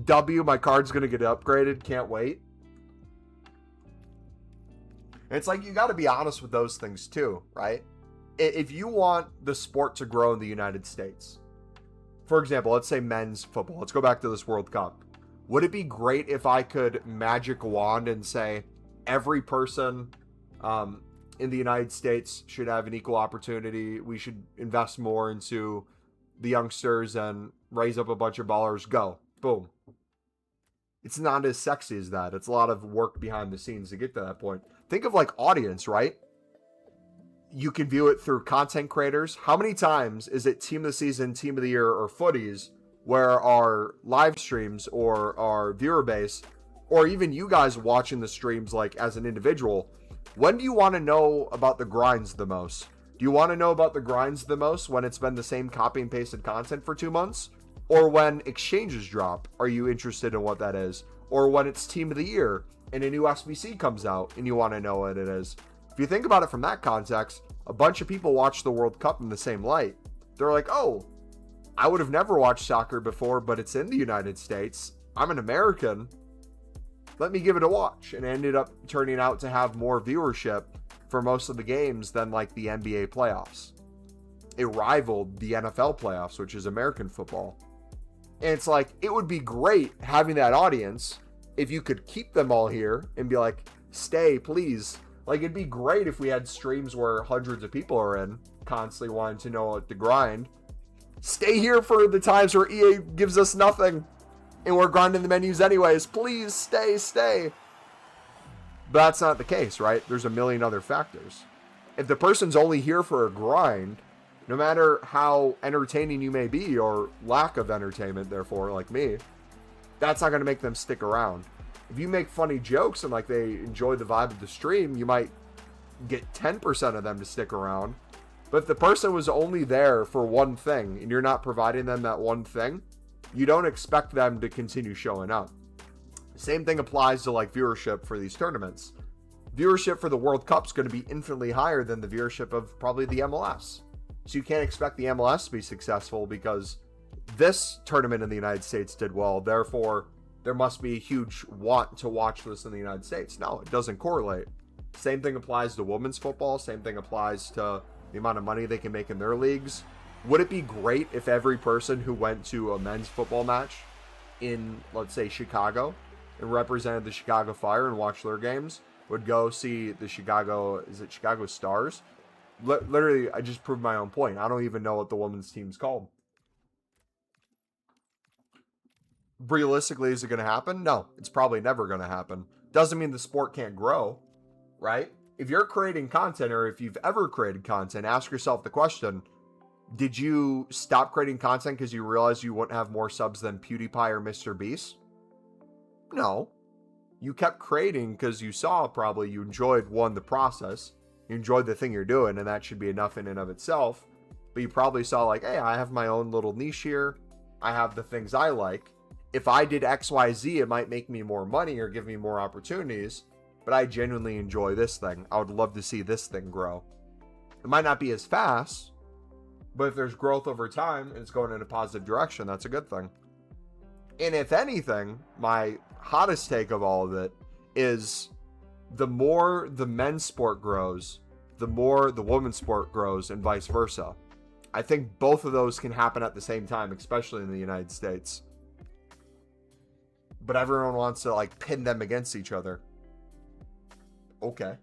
W, my card's going to get upgraded. Can't wait. And it's like, you got to be honest with those things too, right? If you want the sport to grow in the United States, for example, let's say men's football. Let's go back to this World Cup. Would it be great if I could magic wand and say every person in the United States should have an equal opportunity? We should invest more into the youngsters and raise up a bunch of ballers. Go. Boom. It's not as sexy as that. It's a lot of work behind the scenes to get to that point. Think of like audience, right? You can view it through content creators. How many times is it team of the season, team of the year, or footies where our live streams or our viewer base, or even you guys watching the streams like as an individual, when do you want to know about the grinds the most? Do you want to know about the grinds the most when it's been the same copy and pasted content for 2 months? Or when exchanges drop, are you interested in what that is? Or when it's team of the year and a new SBC comes out and you want to know what it is? If you think about it from that context, a bunch of people watch the World Cup in the same light. They're like, oh, I would have never watched soccer before, but it's in the United States. I'm an American. Let me give it a watch. And it ended up turning out to have more viewership for most of the games than like the NBA playoffs. It rivaled the NFL playoffs, which is American football. And it's like, it would be great having that audience if you could keep them all here and be like, stay, please. Like, it'd be great if we had streams where hundreds of people are in, constantly wanting to know what the grind. Stay here for the times where EA gives us nothing and we're grinding the menus anyways. Please stay. But that's not the case, right? There's a million other factors. If the person's only here for a grind, no matter how entertaining you may be or lack of entertainment, therefore, like me, that's not going to make them stick around. If you make funny jokes and like they enjoy the vibe of the stream, you might get 10% of them to stick around. But if the person was only there for one thing and you're not providing them that one thing, you don't expect them to continue showing up. Same thing applies to like viewership for these tournaments. Viewership for the World Cup is going to be infinitely higher than the viewership of probably the MLS. So you can't expect the MLS to be successful because this tournament in the United States did well. Therefore, there must be a huge want to watch this in the United States. No, it doesn't correlate. Same thing applies to women's football. Same thing applies to the amount of money they can make in their leagues. Would it be great if every person who went to a men's football match in, let's say, Chicago and represented the Chicago Fire and watched their games would go see the Chicago Stars? Literally, I just proved my own point. I don't even know what the women's team's called. Realistically, is it going to happen? No, it's probably never going to happen. Doesn't mean the sport can't grow, right? If you're creating content, or if you've ever created content, ask yourself the question, did you stop creating content because you realized you wouldn't have more subs than PewDiePie or Mr. Beast? No. You kept creating because you saw probably you enjoyed, one, the process. You enjoyed the thing you're doing, and that should be enough in and of itself. But you probably saw like, hey, I have my own little niche here. I have the things I like. If I did XYZ, it might make me more money or give me more opportunities. But I genuinely enjoy this thing. I would love to see this thing grow. It might not be as fast, But if there's growth over time and it's going in a positive direction, that's a good thing. And if anything, my hottest take of all of it is the more the men's sport grows, the more the women's sport grows, and vice versa. I think both of those can happen at the same time, especially in the United States. But everyone wants to like pin them against each other. Okay.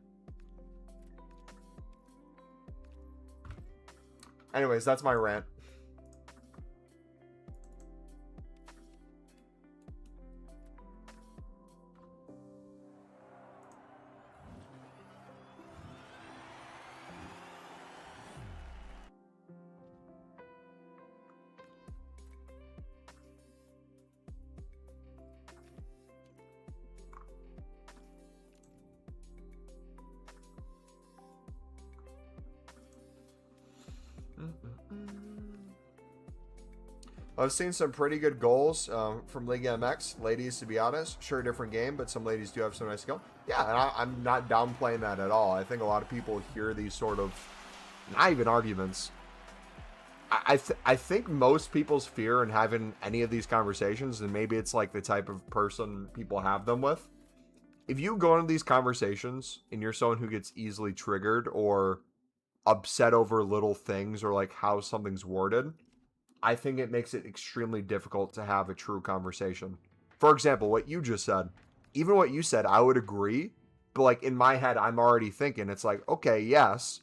Anyways, that's my rant. I've seen some pretty good goals from Liga MX. Ladies, to be honest, sure, different game, but some ladies do have some nice skill. Yeah, and I'm not downplaying that at all. I think a lot of people hear these sort of, not even arguments. I think most people's fear in having any of these conversations, and maybe it's like the type of person people have them with, if you go into these conversations and you're someone who gets easily triggered or upset over little things or like how something's worded, I think it makes it extremely difficult to have a true conversation. For example, what you just said, even what you said, I would agree. But like in my head, I'm already thinking it's like, okay, yes,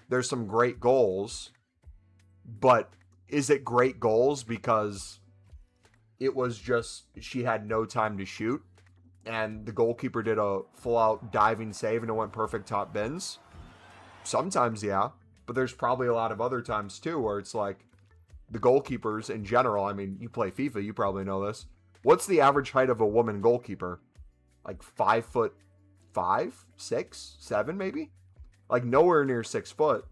there's some great goals, but is it great goals because it was just she had no time to shoot and the goalkeeper did a full out diving save and it went perfect top bins? Sometimes, yeah, but there's probably a lot of other times too where it's like, the goalkeepers in general, I mean, you play FIFA, you probably know this. What's the average height of a woman goalkeeper? Like 5'5", 6, 7 maybe? Like nowhere near 6 foot.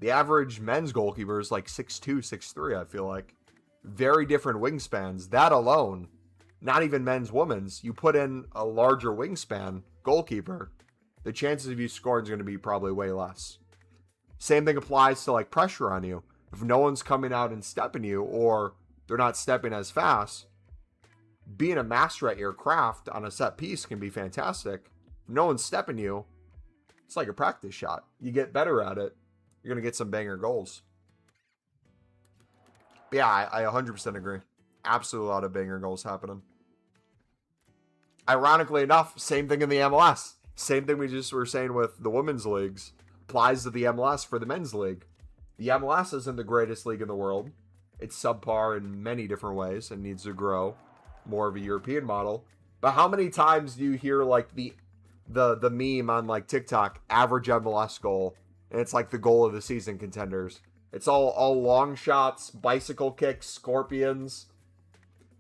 The average men's goalkeeper is like 6'2", 6'3", I feel like. Very different wingspans. That alone, not even men's, women's, you put in a larger wingspan goalkeeper, the chances of you scoring is going to be probably way less. Same thing applies to like pressure on you. If no one's coming out and stepping you, or they're not stepping as fast, being a master at your craft on a set piece can be fantastic. If no one's stepping you, it's like a practice shot. You get better at it, you're going to get some banger goals. But yeah, I 100% agree. Absolutely a lot of banger goals happening. Ironically enough, same thing in the MLS. Same thing we just were saying with the women's leagues applies to the MLS for the men's league. The MLS isn't the greatest league in the world. It's subpar in many different ways and needs to grow. More of a European model. But how many times do you hear like the meme on like TikTok, average MLS goal, and it's like the goal of the season contenders? It's all long shots, bicycle kicks, scorpions.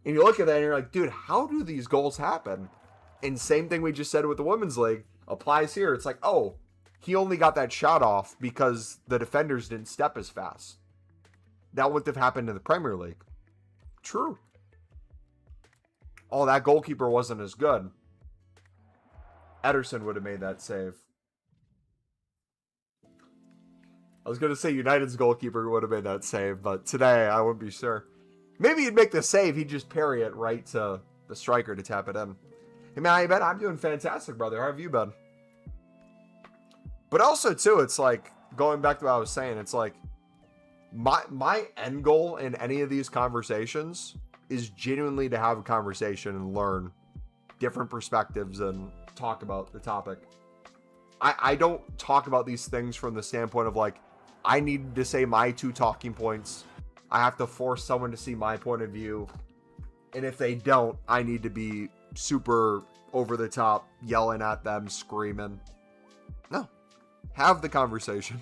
And you look at that and you're like, dude, how do these goals happen? And same thing we just said with the women's league applies here. It's like, oh, he only got that shot off because the defenders didn't step as fast. That wouldn't have happened in the Premier League. True. Oh, that goalkeeper wasn't as good. Ederson would have made that save. I was going to say United's goalkeeper would have made that save, but today I wouldn't be sure. Maybe he'd make the save, he'd just parry it right to the striker to tap it in. Hey man, how you been? I'm doing fantastic, brother. How have you been? But also, too, it's like, going back to what I was saying, it's like, my end goal in any of these conversations is genuinely to have a conversation and learn different perspectives and talk about the topic. I don't talk about these things from the standpoint of, like, I need to say my 2 talking points. I have to force someone to see my point of view. And if they don't, I need to be super over the top, yelling at them, screaming. No. Have the conversation.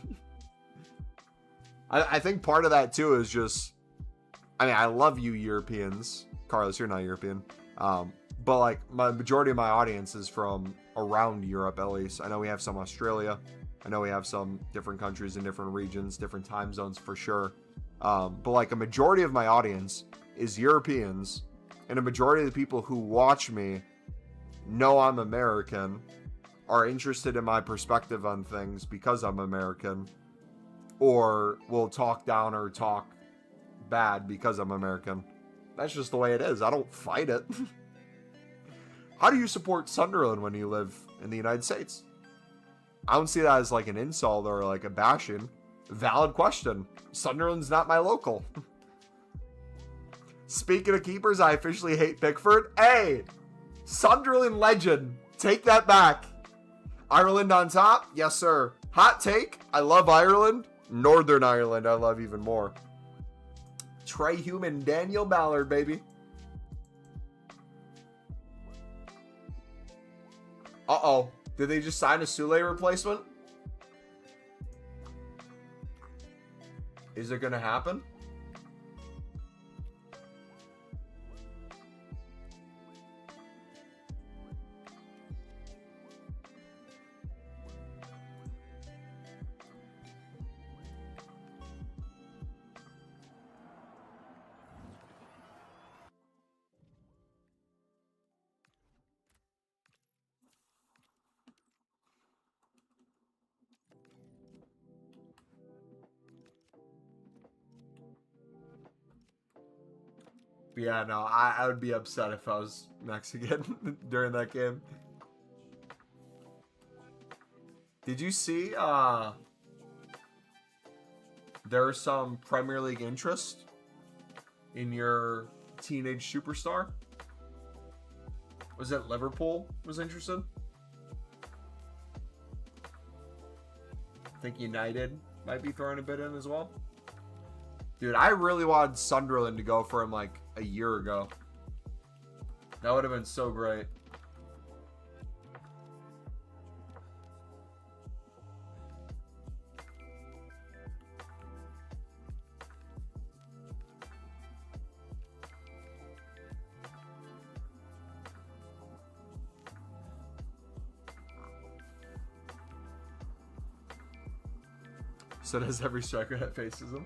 I think part of that too is just, I mean, I love you Europeans. Carlos, you're not European. But like my majority of my audience is from around Europe, at least. I know we have some Australia. I know we have some different countries in different regions, different time zones for sure. But like a majority of my audience is Europeans, and a majority of the people who watch me know I'm American, are interested in my perspective on things because I'm American. or will talk down or talk bad because I'm American. That's just the way it is. I don't fight it. How do you support Sunderland when you live in the United States? I don't see that as like an insult or like a bashing. Valid question. Sunderland's not my local. Speaking of keepers, I officially hate Pickford. Hey, Sunderland legend. Take that back. Ireland on top? Yes, sir. Hot take. I love Ireland. Northern Ireland, I love even more. Trey Human, Daniel Ballard, baby. Uh-oh. Did they just sign a Sule replacement? Is it going to happen? Yeah, no, I would be upset if I was Mexican during that game. Did you see there's some Premier League interest in your teenage superstar? Was it Liverpool was interested? I think United might be throwing a bid in as well. Dude, I really wanted Sunderland to go for him like a year ago. That would have been so great. So does every striker that faces him.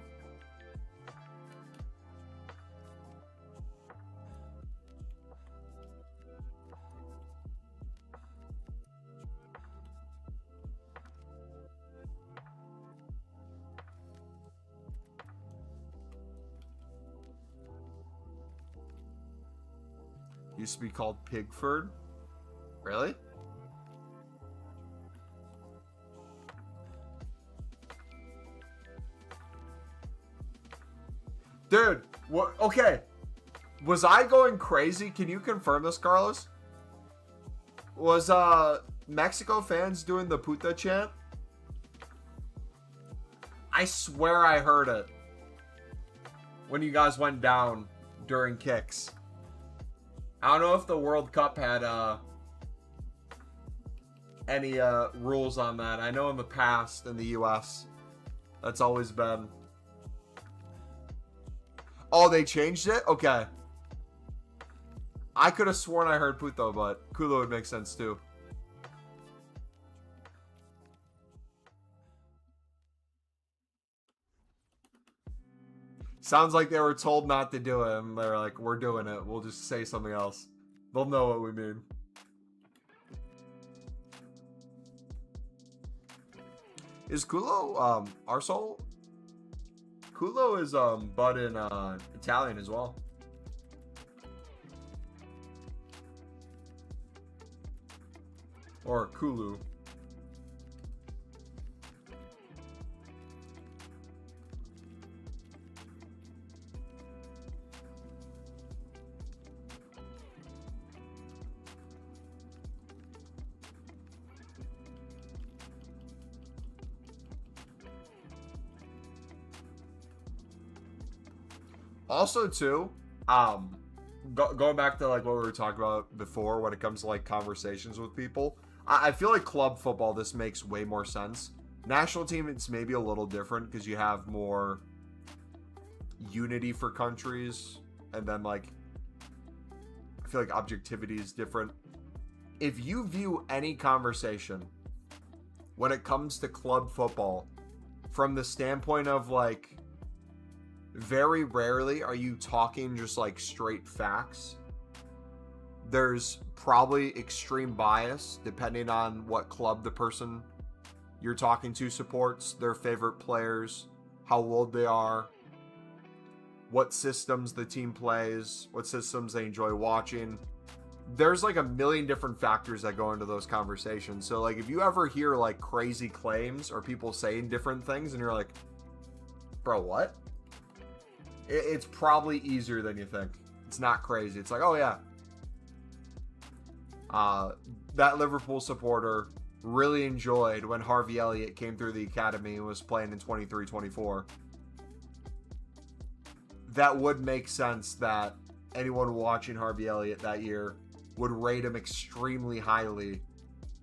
Used to be called Pigford. Really? Dude, what? Okay. Was I going crazy? Can you confirm this, Carlos? Was Mexico fans doing the puta chant? I swear I heard it when you guys went down during kicks. I don't know if the World Cup had any rules on that. I know in the past in the US, that's always been. Oh, they changed it? Okay. I could have sworn I heard puto, but culo would make sense too. Sounds like they were told not to do it, and they're like, we're doing it. We'll just say something else. They'll know what we mean. Is culo, arsehole? Culo is, but in, Italian as well. Or Kulu. Also, too, going back to like what we were talking about before when it comes to like conversations with people, I feel like club football, this makes way more sense. National team, it's maybe a little different because you have more unity for countries, and then like I feel like objectivity is different. If you view any conversation when it comes to club football from the standpoint of like, very rarely are you talking just like straight facts. There's probably extreme bias depending on what club the person you're talking to supports their favorite players, how old they are, what systems the team plays, what systems they enjoy watching. There's like a million different factors that go into those conversations. So like if you ever hear like crazy claims or people saying different things and you're like, bro, what? It's probably easier than you think. It's not crazy. It's like, oh yeah. That Liverpool supporter really enjoyed when Harvey Elliott came through the academy and was playing in 23-24. That would make sense that anyone watching Harvey Elliott that year would rate him extremely highly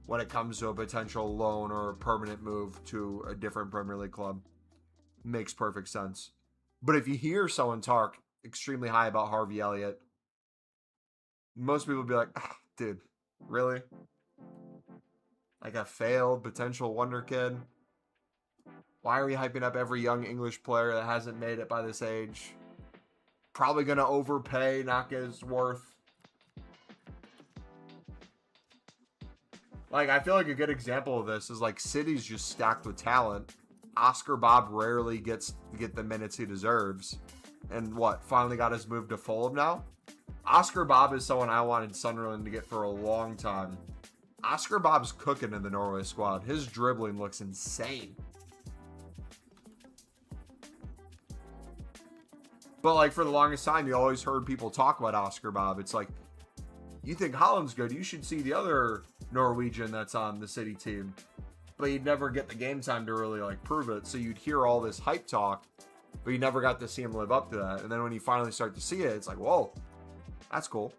when it comes to a potential loan or a permanent move to a different Premier League club. Makes perfect sense. But if you hear someone talk extremely high about Harvey Elliott, most people would be like, ah, dude, really? Like a failed potential wonder kid? Why are we hyping up every young English player that hasn't made it by this age? Probably going to overpay, not get his worth. Like, I feel like a good example of this is like City's just stacked with talent. Oscar Bob rarely gets to get the minutes he deserves. And what, finally got his move to Fulham now? Oscar Bob is someone I wanted Sunderland to get for a long time. Oscar Bob's cooking in the Norway squad. His dribbling looks insane. But like for the longest time, you always heard people talk about Oscar Bob. It's like, you think Holland's good, you should see the other Norwegian that's on the City team. But you'd never get the game time to really like prove it. So you'd hear all this hype talk, but you never got to see him live up to that. And then when you finally start to see it, it's like, whoa, that's cool.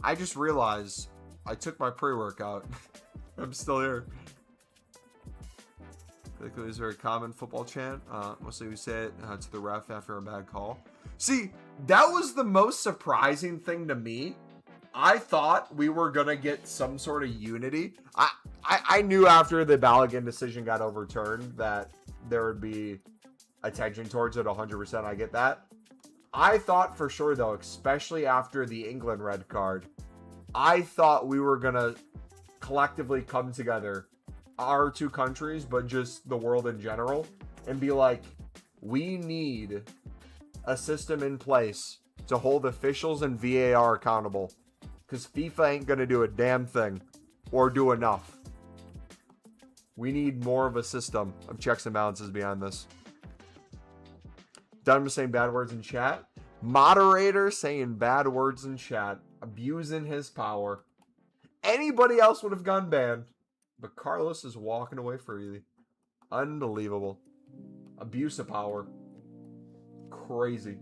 I just realized I took my pre-workout. I'm still here. I think it was a very common football chant. Mostly we say it to the ref after a bad call. See, that was the most surprising thing to me. I thought we were going to get some sort of unity. I knew after the Balogun decision got overturned that there would be attention towards it 100%. I get that. I thought for sure, though, especially after the England red card, I thought we were going to collectively come together, our two countries, but just the world in general, and be like, we need a system in place to hold officials and VAR accountable, because FIFA ain't going to do a damn thing or do enough. We need more of a system of checks and balances behind this. Done with saying bad words in chat. Moderator saying bad words in chat, abusing his power. Anybody else would have gone banned, but Carlos is walking away freely. Unbelievable. Abuse of power. Crazy.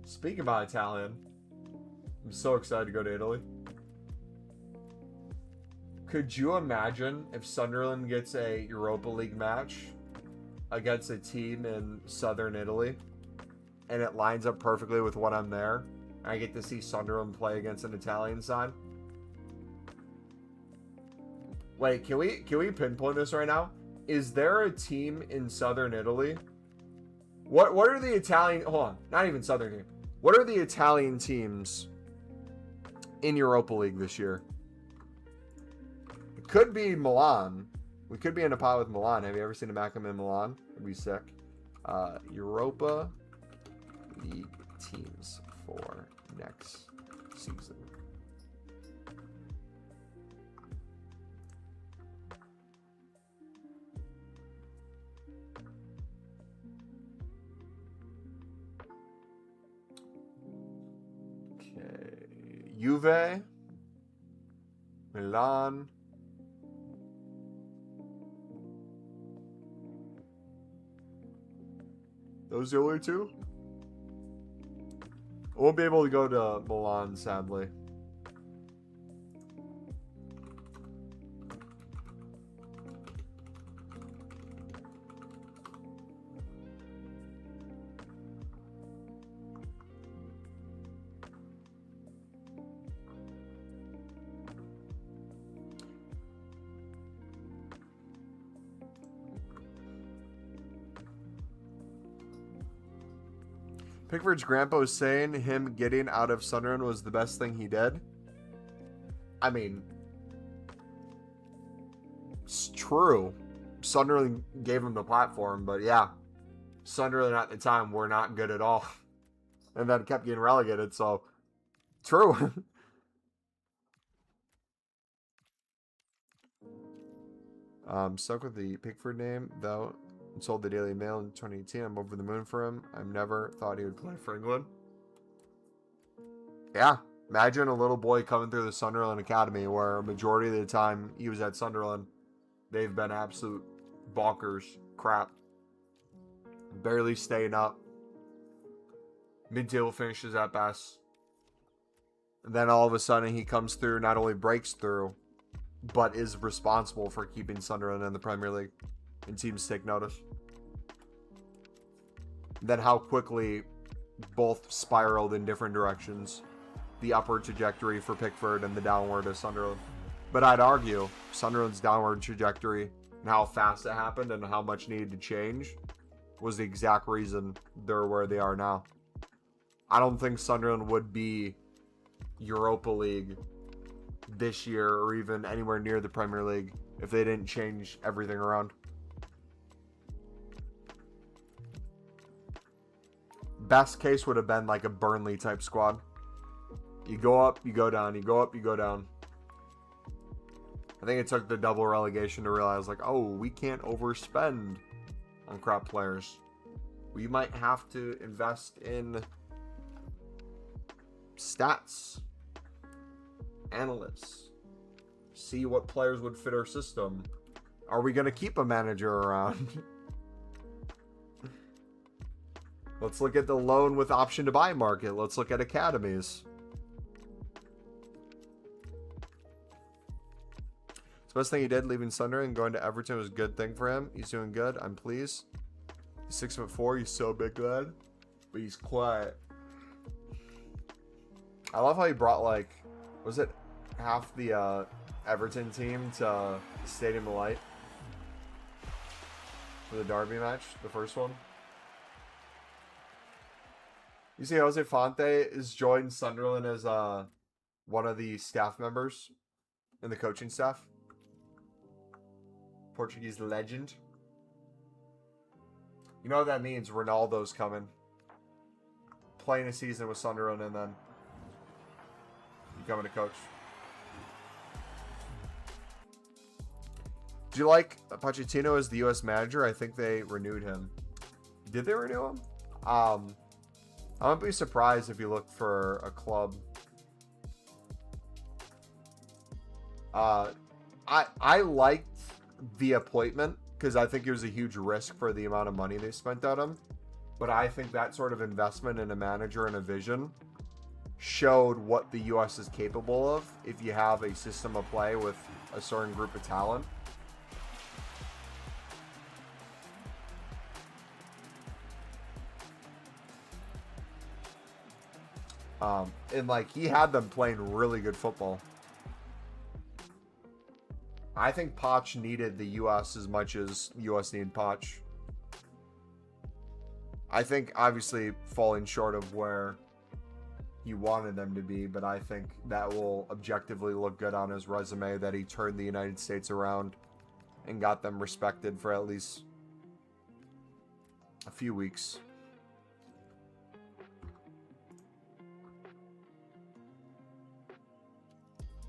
Speaking about Italian, I'm so excited to go to Italy. Could you imagine if Sunderland gets a Europa League match against a team in southern Italy and it lines up perfectly with when I'm there? I get to see Sunderland play against an Italian side. Wait, can we pinpoint this right now? Is there a team in southern Italy? What are the Italian... Hold on, not even southern team. What are the Italian teams in Europa League this year? It could be Milan. We could be in a pot with Milan. Have you ever seen a Macam in Milan? It'd be sick. Europa League teams for next season. Juve, Milan, those are the only two? I won't be able to go to Milan, sadly. Pickford's grandpa was saying him getting out of Sunderland was the best thing he did. I mean, it's true. Sunderland gave him the platform, but yeah, Sunderland at the time were not good at all. And then kept getting relegated, so true. Stuck with the Pickford name, though. Told the Daily Mail in 2018, I'm over the moon for him. I've never thought he would play for England. Yeah, imagine a little boy coming through the Sunderland Academy where a majority of the time he was at Sunderland, they've been absolute bonkers crap. Barely staying up. Mid-table finishes at best. And then all of a sudden he comes through, not only breaks through, but is responsible for keeping Sunderland in the Premier League. And teams take notice. Then how quickly both spiraled in different directions. The upward trajectory for Pickford and the downward of Sunderland. But I'd argue Sunderland's downward trajectory and how fast it happened and how much needed to change was the exact reason they're where they are now. I don't think Sunderland would be Europa League this year or even anywhere near the Premier League if they didn't change everything around. Best case would have been like a Burnley type squad. You go up, you go down, you go up, you go down. I think it took the double relegation to realize like, oh, we can't overspend on crap players. We might have to invest in stats, analysts, see what players would fit our system. Are we going to keep a manager around? Let's look at the loan with option to buy market. Let's look at academies. The best thing he did leaving Sunderland and going to Everton was a good thing for him. He's doing good. I'm pleased. He's 6'4". He's so big, lad. But he's quiet. I love how he brought, like, was it half the Everton team to the Stadium of Light for the Derby match, the first one. You see Jose Fonte is joined Sunderland as one of the staff members in the coaching staff. Portuguese legend. You know what that means? Ronaldo's coming. Playing a season with Sunderland and then becoming a coach. Do you like Pochettino as the U.S. manager? I think they renewed him. Did they renew him? I wouldn't be surprised if you looked for a club. I liked the appointment because I think it was a huge risk for the amount of money they spent on him. But I think that sort of investment in a manager and a vision showed what the U.S. is capable of if you have a system of play with a certain group of talent. And like he had them playing really good football. I think Poch needed the U.S. as much as U.S. needed Poch. I think obviously falling short of where he wanted them to be, but I think that will objectively look good on his resume that he turned the United States around and got them respected for at least a few weeks.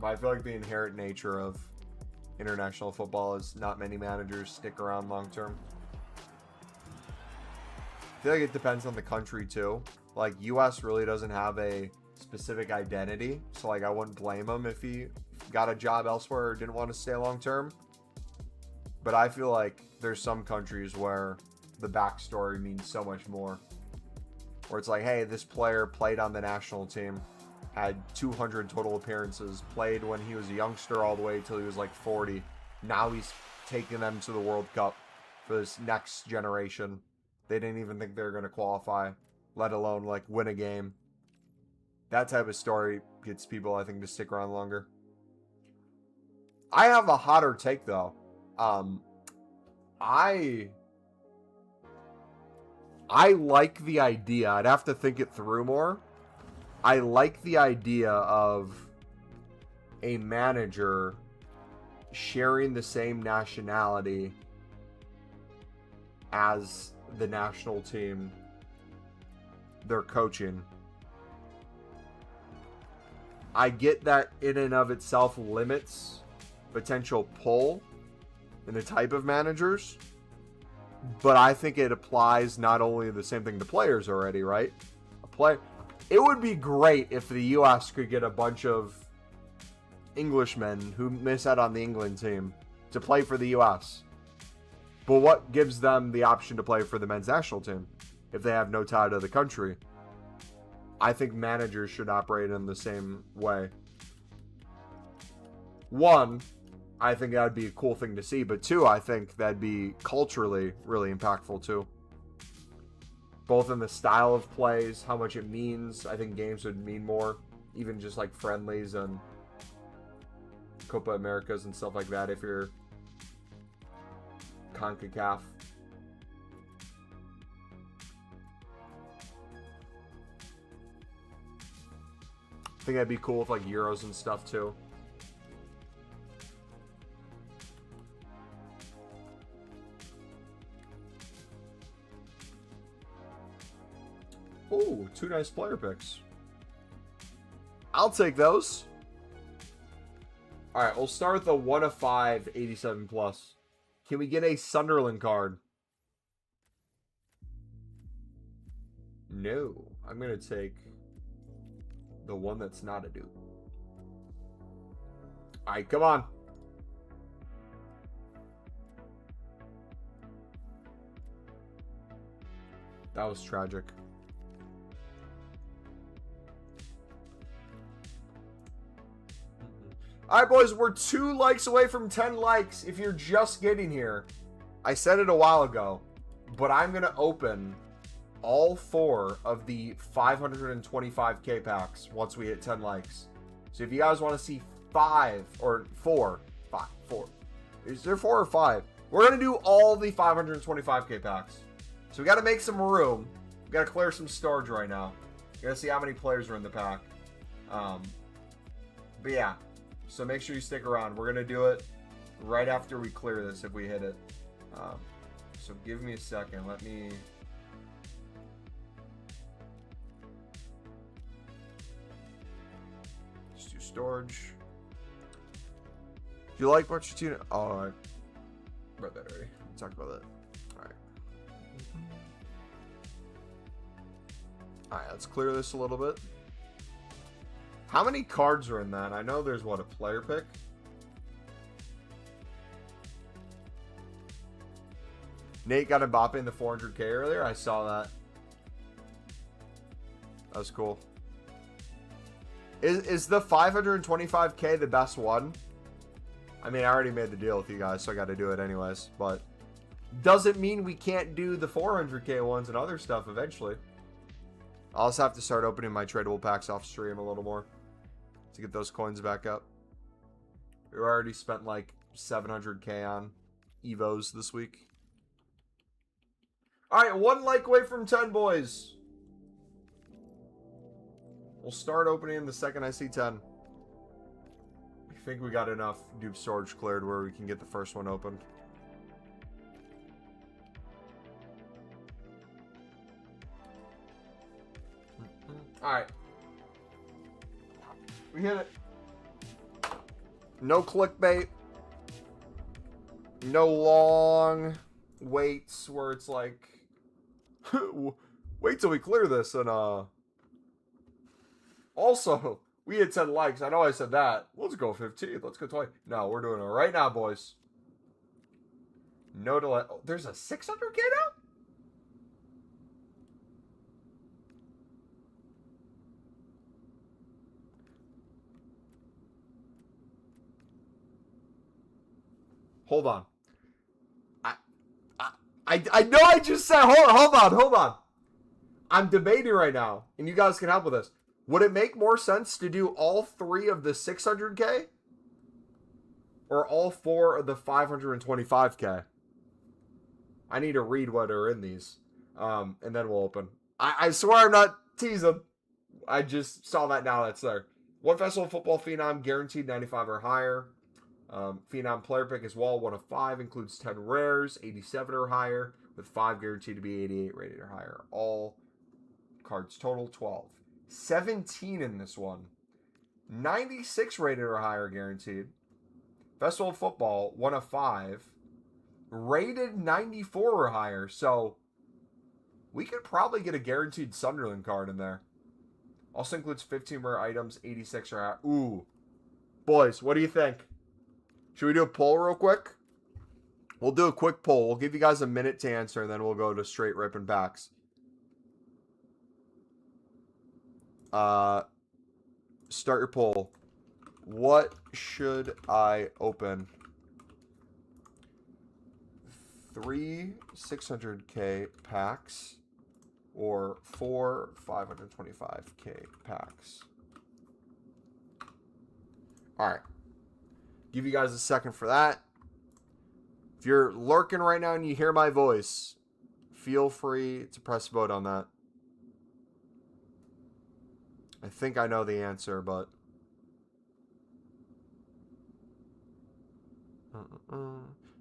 But I feel like the inherent nature of international football is not many managers stick around long term. I feel like it depends on the country too. Like US really doesn't have a specific identity, so like I wouldn't blame him if he got a job elsewhere or didn't want to stay long term. But I feel like there's some countries where the backstory means so much more. Where it's like, hey, this player played on the national team, had 200 total appearances, played when he was a youngster all the way till he was like 40. Now he's taking them to the World Cup for this next generation. They didn't even think they were going to qualify, let alone like win a game. That type of story gets people, I think, to stick around longer. I have a hotter take I'm I like the idea. I'd have to think it through more. I like the idea of a manager sharing the same nationality as the national team they're coaching. I get that in and of itself limits potential pull in the type of managers, but I think it applies not only the same thing to players already, right? It would be great if the U.S. could get a bunch of Englishmen who miss out on the England team to play for the U.S. But what gives them the option to play for the men's national team if they have no tie to the country? I think managers should operate in the same way. One, I think that'd be a cool thing to see, but two, I think that'd be culturally really impactful too. Both in the style of plays, how much it means. I think games would mean more, even just like friendlies and Copa Americas and stuff like that if you're CONCACAF. I think that'd be cool with like Euros and stuff too. Ooh, 2 nice player picks. I'll take those. Alright, we'll start with the 1 of 5, 87 plus. Can we get a Sunderland card? No. I'm going to take the one that's not a dude. Alright, come on. That was tragic. Alright, boys, we're 2 likes away from 10 likes. If you're just getting here, I said it a while ago, but I'm going to open all 4 of the 525k packs once we hit 10 likes. So if you guys want to see 5 or 4, 5, 4. Is there 4 or 5? We're going to do all the 525k packs. So we got to make some room. We got to clear some storage right now. We got to see how many players are in the pack. But yeah. So make sure you stick around. We're going to do it right after we clear this if we hit it. So give me a second. Let me... just do storage. Do you like Pochettino? Oh, I read that already. We talked about that. Alright. Alright, let's clear this a little bit. How many cards are in that? I know there's, what, a player pick? Nate got Mbappe in the 400k earlier. I saw that. That was cool. Is the 525k the best one? I mean, I already made the deal with you guys, so I got to do it anyways. But doesn't mean we can't do the 400k ones and other stuff eventually. I'll just have to start opening my tradable packs off stream a little more to get those coins back up. We already spent like 700k on Evos this week. Alright, 1 like away from 10, boys. We'll start opening the second I see 10. I think we got enough dupe storage cleared where we can get the first one opened. Alright. We hit it. No clickbait. No long waits where it's like, wait till we clear this. And also, we had 10 likes. I know I said that. Let's go 15. Let's go 20. No, we're doing it right now, boys. No delay. Oh, there's a 600k now? Hold on. I know I just said, hold on. I'm debating right now, and you guys can help with this. Would it make more sense to do all 3 of the 600k? Or all 4 of the 525k? I need to read what are in these. And then we'll open. I swear I'm not teasing. I just saw that now. That's there. One Festival Football Phenom guaranteed 95 or higher. Phenom player pick as well. 1 of 5 includes 10 rares, 87 or higher, with 5 guaranteed to be 88 rated or higher. All cards total 12. 17 in this one. 96 rated or higher guaranteed. Festival of Football, 1 of 5. Rated 94 or higher. So we could probably get a guaranteed Sunderland card in there. Also includes 15 rare items, 86 or higher. Ooh. Boys, what do you think? Should we do a poll real quick? We'll do a quick poll. We'll give you guys a minute to answer, and then we'll go to straight ripping packs. Start your poll. What should I open? 3 600k packs or 4 525k packs? All right. Give you guys a second for that. If you're lurking right now and you hear my voice, feel free to press vote on that. I think I know the answer, but...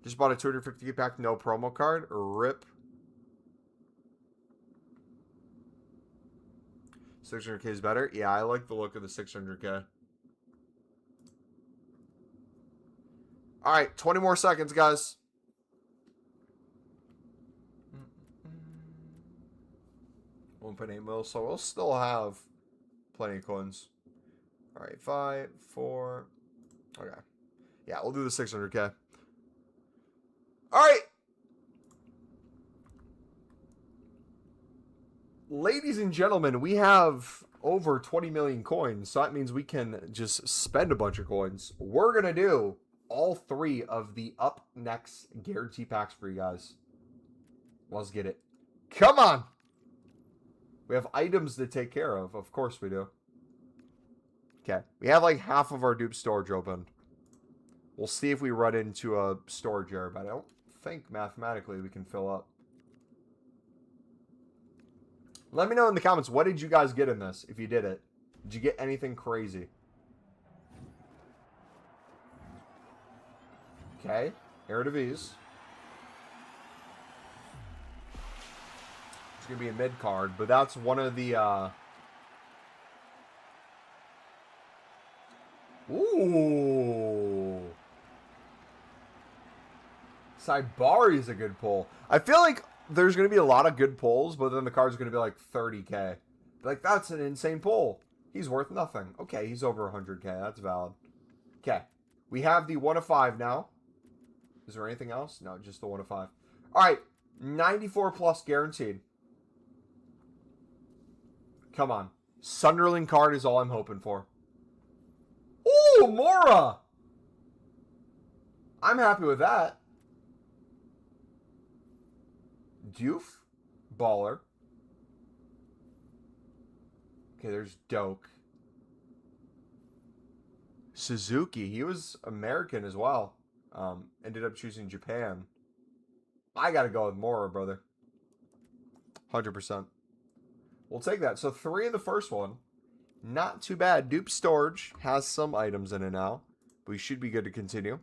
Just bought a 250k pack, no promo card. RIP. 600k is better. Yeah, I like the look of the 600k. All right, 20 more seconds, guys. Won't put 8 mil, so we'll still have plenty of coins. All right, 5, 4. Okay. Yeah, we'll do the 600k. All right. Ladies and gentlemen, we have over 20 million coins, so that means we can just spend a bunch of coins. We're going to do all 3 of the up next guarantee packs for you guys. Let's get it. Come on. We have items to take care of. Of course we do. Okay. We have like half of our dupe storage open. We'll see if we run into a storage error, but I don't think mathematically we can fill up. Let me know in the comments, what did you guys get in this, if you did it? Did you get anything crazy? Okay. Eredivisie. It's going to be a mid card, but that's one of the... Ooh. Saibari is a good pull. I feel like there's going to be a lot of good pulls, but then the card's going to be like 30k. Like, that's an insane pull. He's worth nothing. Okay, he's over 100k. That's valid. Okay. We have the 1 of 5 now. Is there anything else? No, just the 1 of 5. All right. 94 plus guaranteed. Come on. Sunderland card is all I'm hoping for. Ooh, Mora! I'm happy with that. Doof. Baller. Okay, there's Doak. Suzuki. He was American as well. Ended up choosing Japan. I gotta go with Mora, brother. 100%. We'll take that. So 3 in the first one. Not too bad. Dupe Storage has some items in it now. We should be good to continue.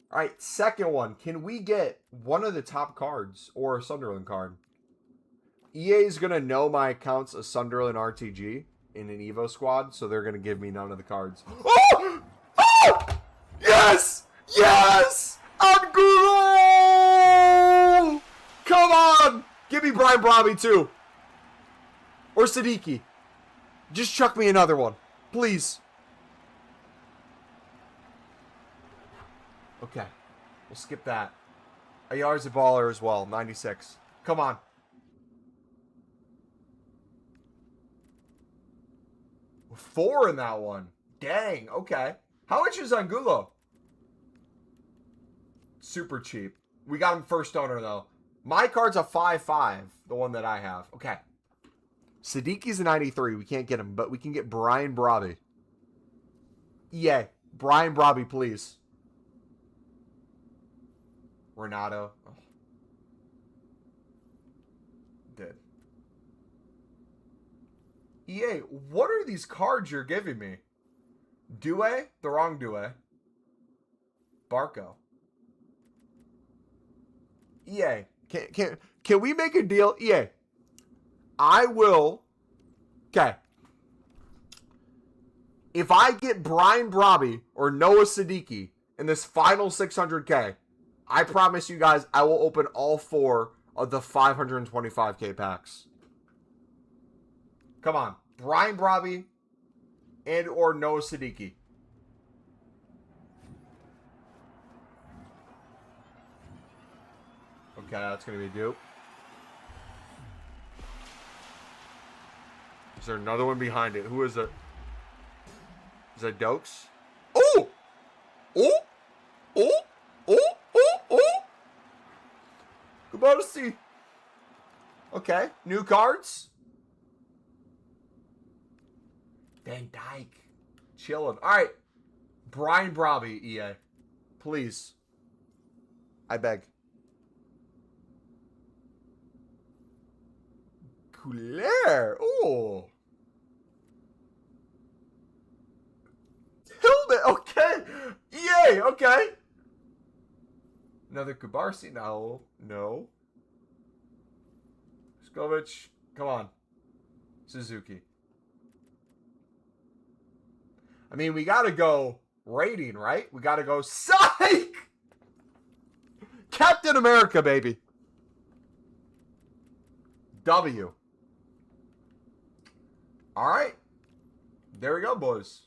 All right, second one. Can we get one of the top cards or a Sunderland card? EA is going to know my account's a Sunderland RTG in an Evo squad, so they're going to give me none of the cards. Oh! Oh! Yes! Yes! Angulo! Come on! Give me Brian Brobby, too. Or Siddiqui. Just chuck me another one. Please. Okay. We'll skip that. Ayar's a baller as well. 96. Come on. Four in that one. Dang. Okay. How much is Angulo? Super cheap. We got him first owner, though. My card's a 5-5. The one that I have. Okay. Siddiqui's a 93. We can't get him, but we can get Brian Brobby. Yeah. Brian Brobby, please. Renato. Oh. did. EA, what are these cards you're giving me? Due? The wrong Due. Barco. EA, can we make a deal? EA, I will. Okay. If I get Brian Brobby or Noah Siddiqui in this final 600K, I promise you guys I will open all 4 of the 525K packs. Come on. Brian Brobby and or Noah Siddiqui. Okay, that's going to be dupe. Is there another one behind it? Who is it? Is that Dokes? Oh! Oh! Oh! Oh! Oh! Oh! Goodbye to see. Okay, new cards. Van Dyke. Chilling. All right. Brian Brobby, EA. Please. I beg. Couleur. Ooh. Tilden. Okay. EA. Okay. Another Kubarsi. No. No. Skovich. Come on. Suzuki. I mean, we got to go rating, right? We got to go psych! Captain America, baby. W. All right. There we go, boys.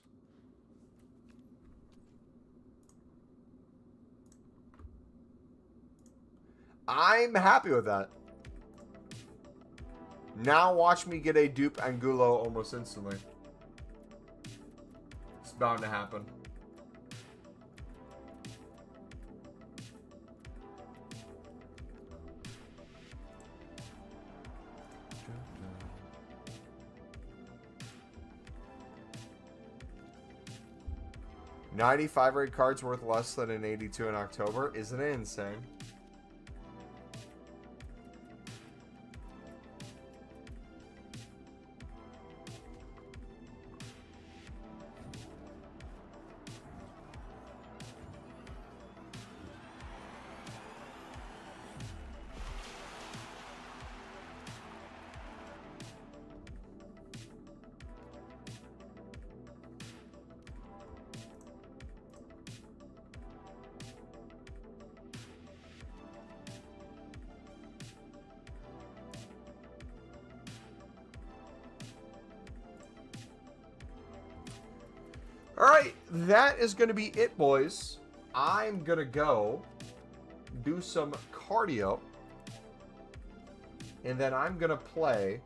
I'm happy with that. Now watch me get a dupe Angulo almost instantly. It's bound to happen. $95 rate cards worth less than an 82 in October. Isn't it insane? All right, that is going to be it, boys. I'm going to go do some cardio, and then I'm going to play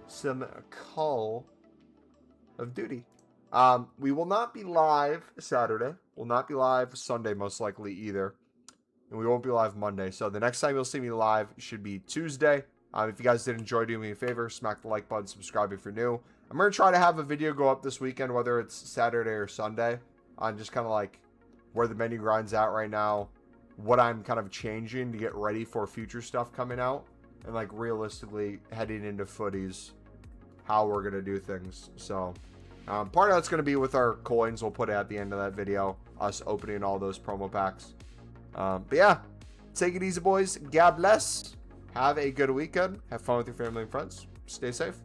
some Call of Duty. We will not be live Saturday. We'll not be live Sunday, most likely, either. And we won't be live Monday. So the next time you'll see me live should be Tuesday. If you guys did enjoy, do me a favor, smack the like button, subscribe if you're new. I'm going to try to have a video go up this weekend, whether it's Saturday or Sunday, on just kind of like where the menu grind's at right now, what I'm kind of changing to get ready for future stuff coming out, and like realistically heading into footies, how we're going to do things. So part of that's going to be with our coins. We'll put it at the end of that video, us opening all those promo packs. But yeah, take it easy, boys. God bless. Have a good weekend. Have fun with your family and friends. Stay safe.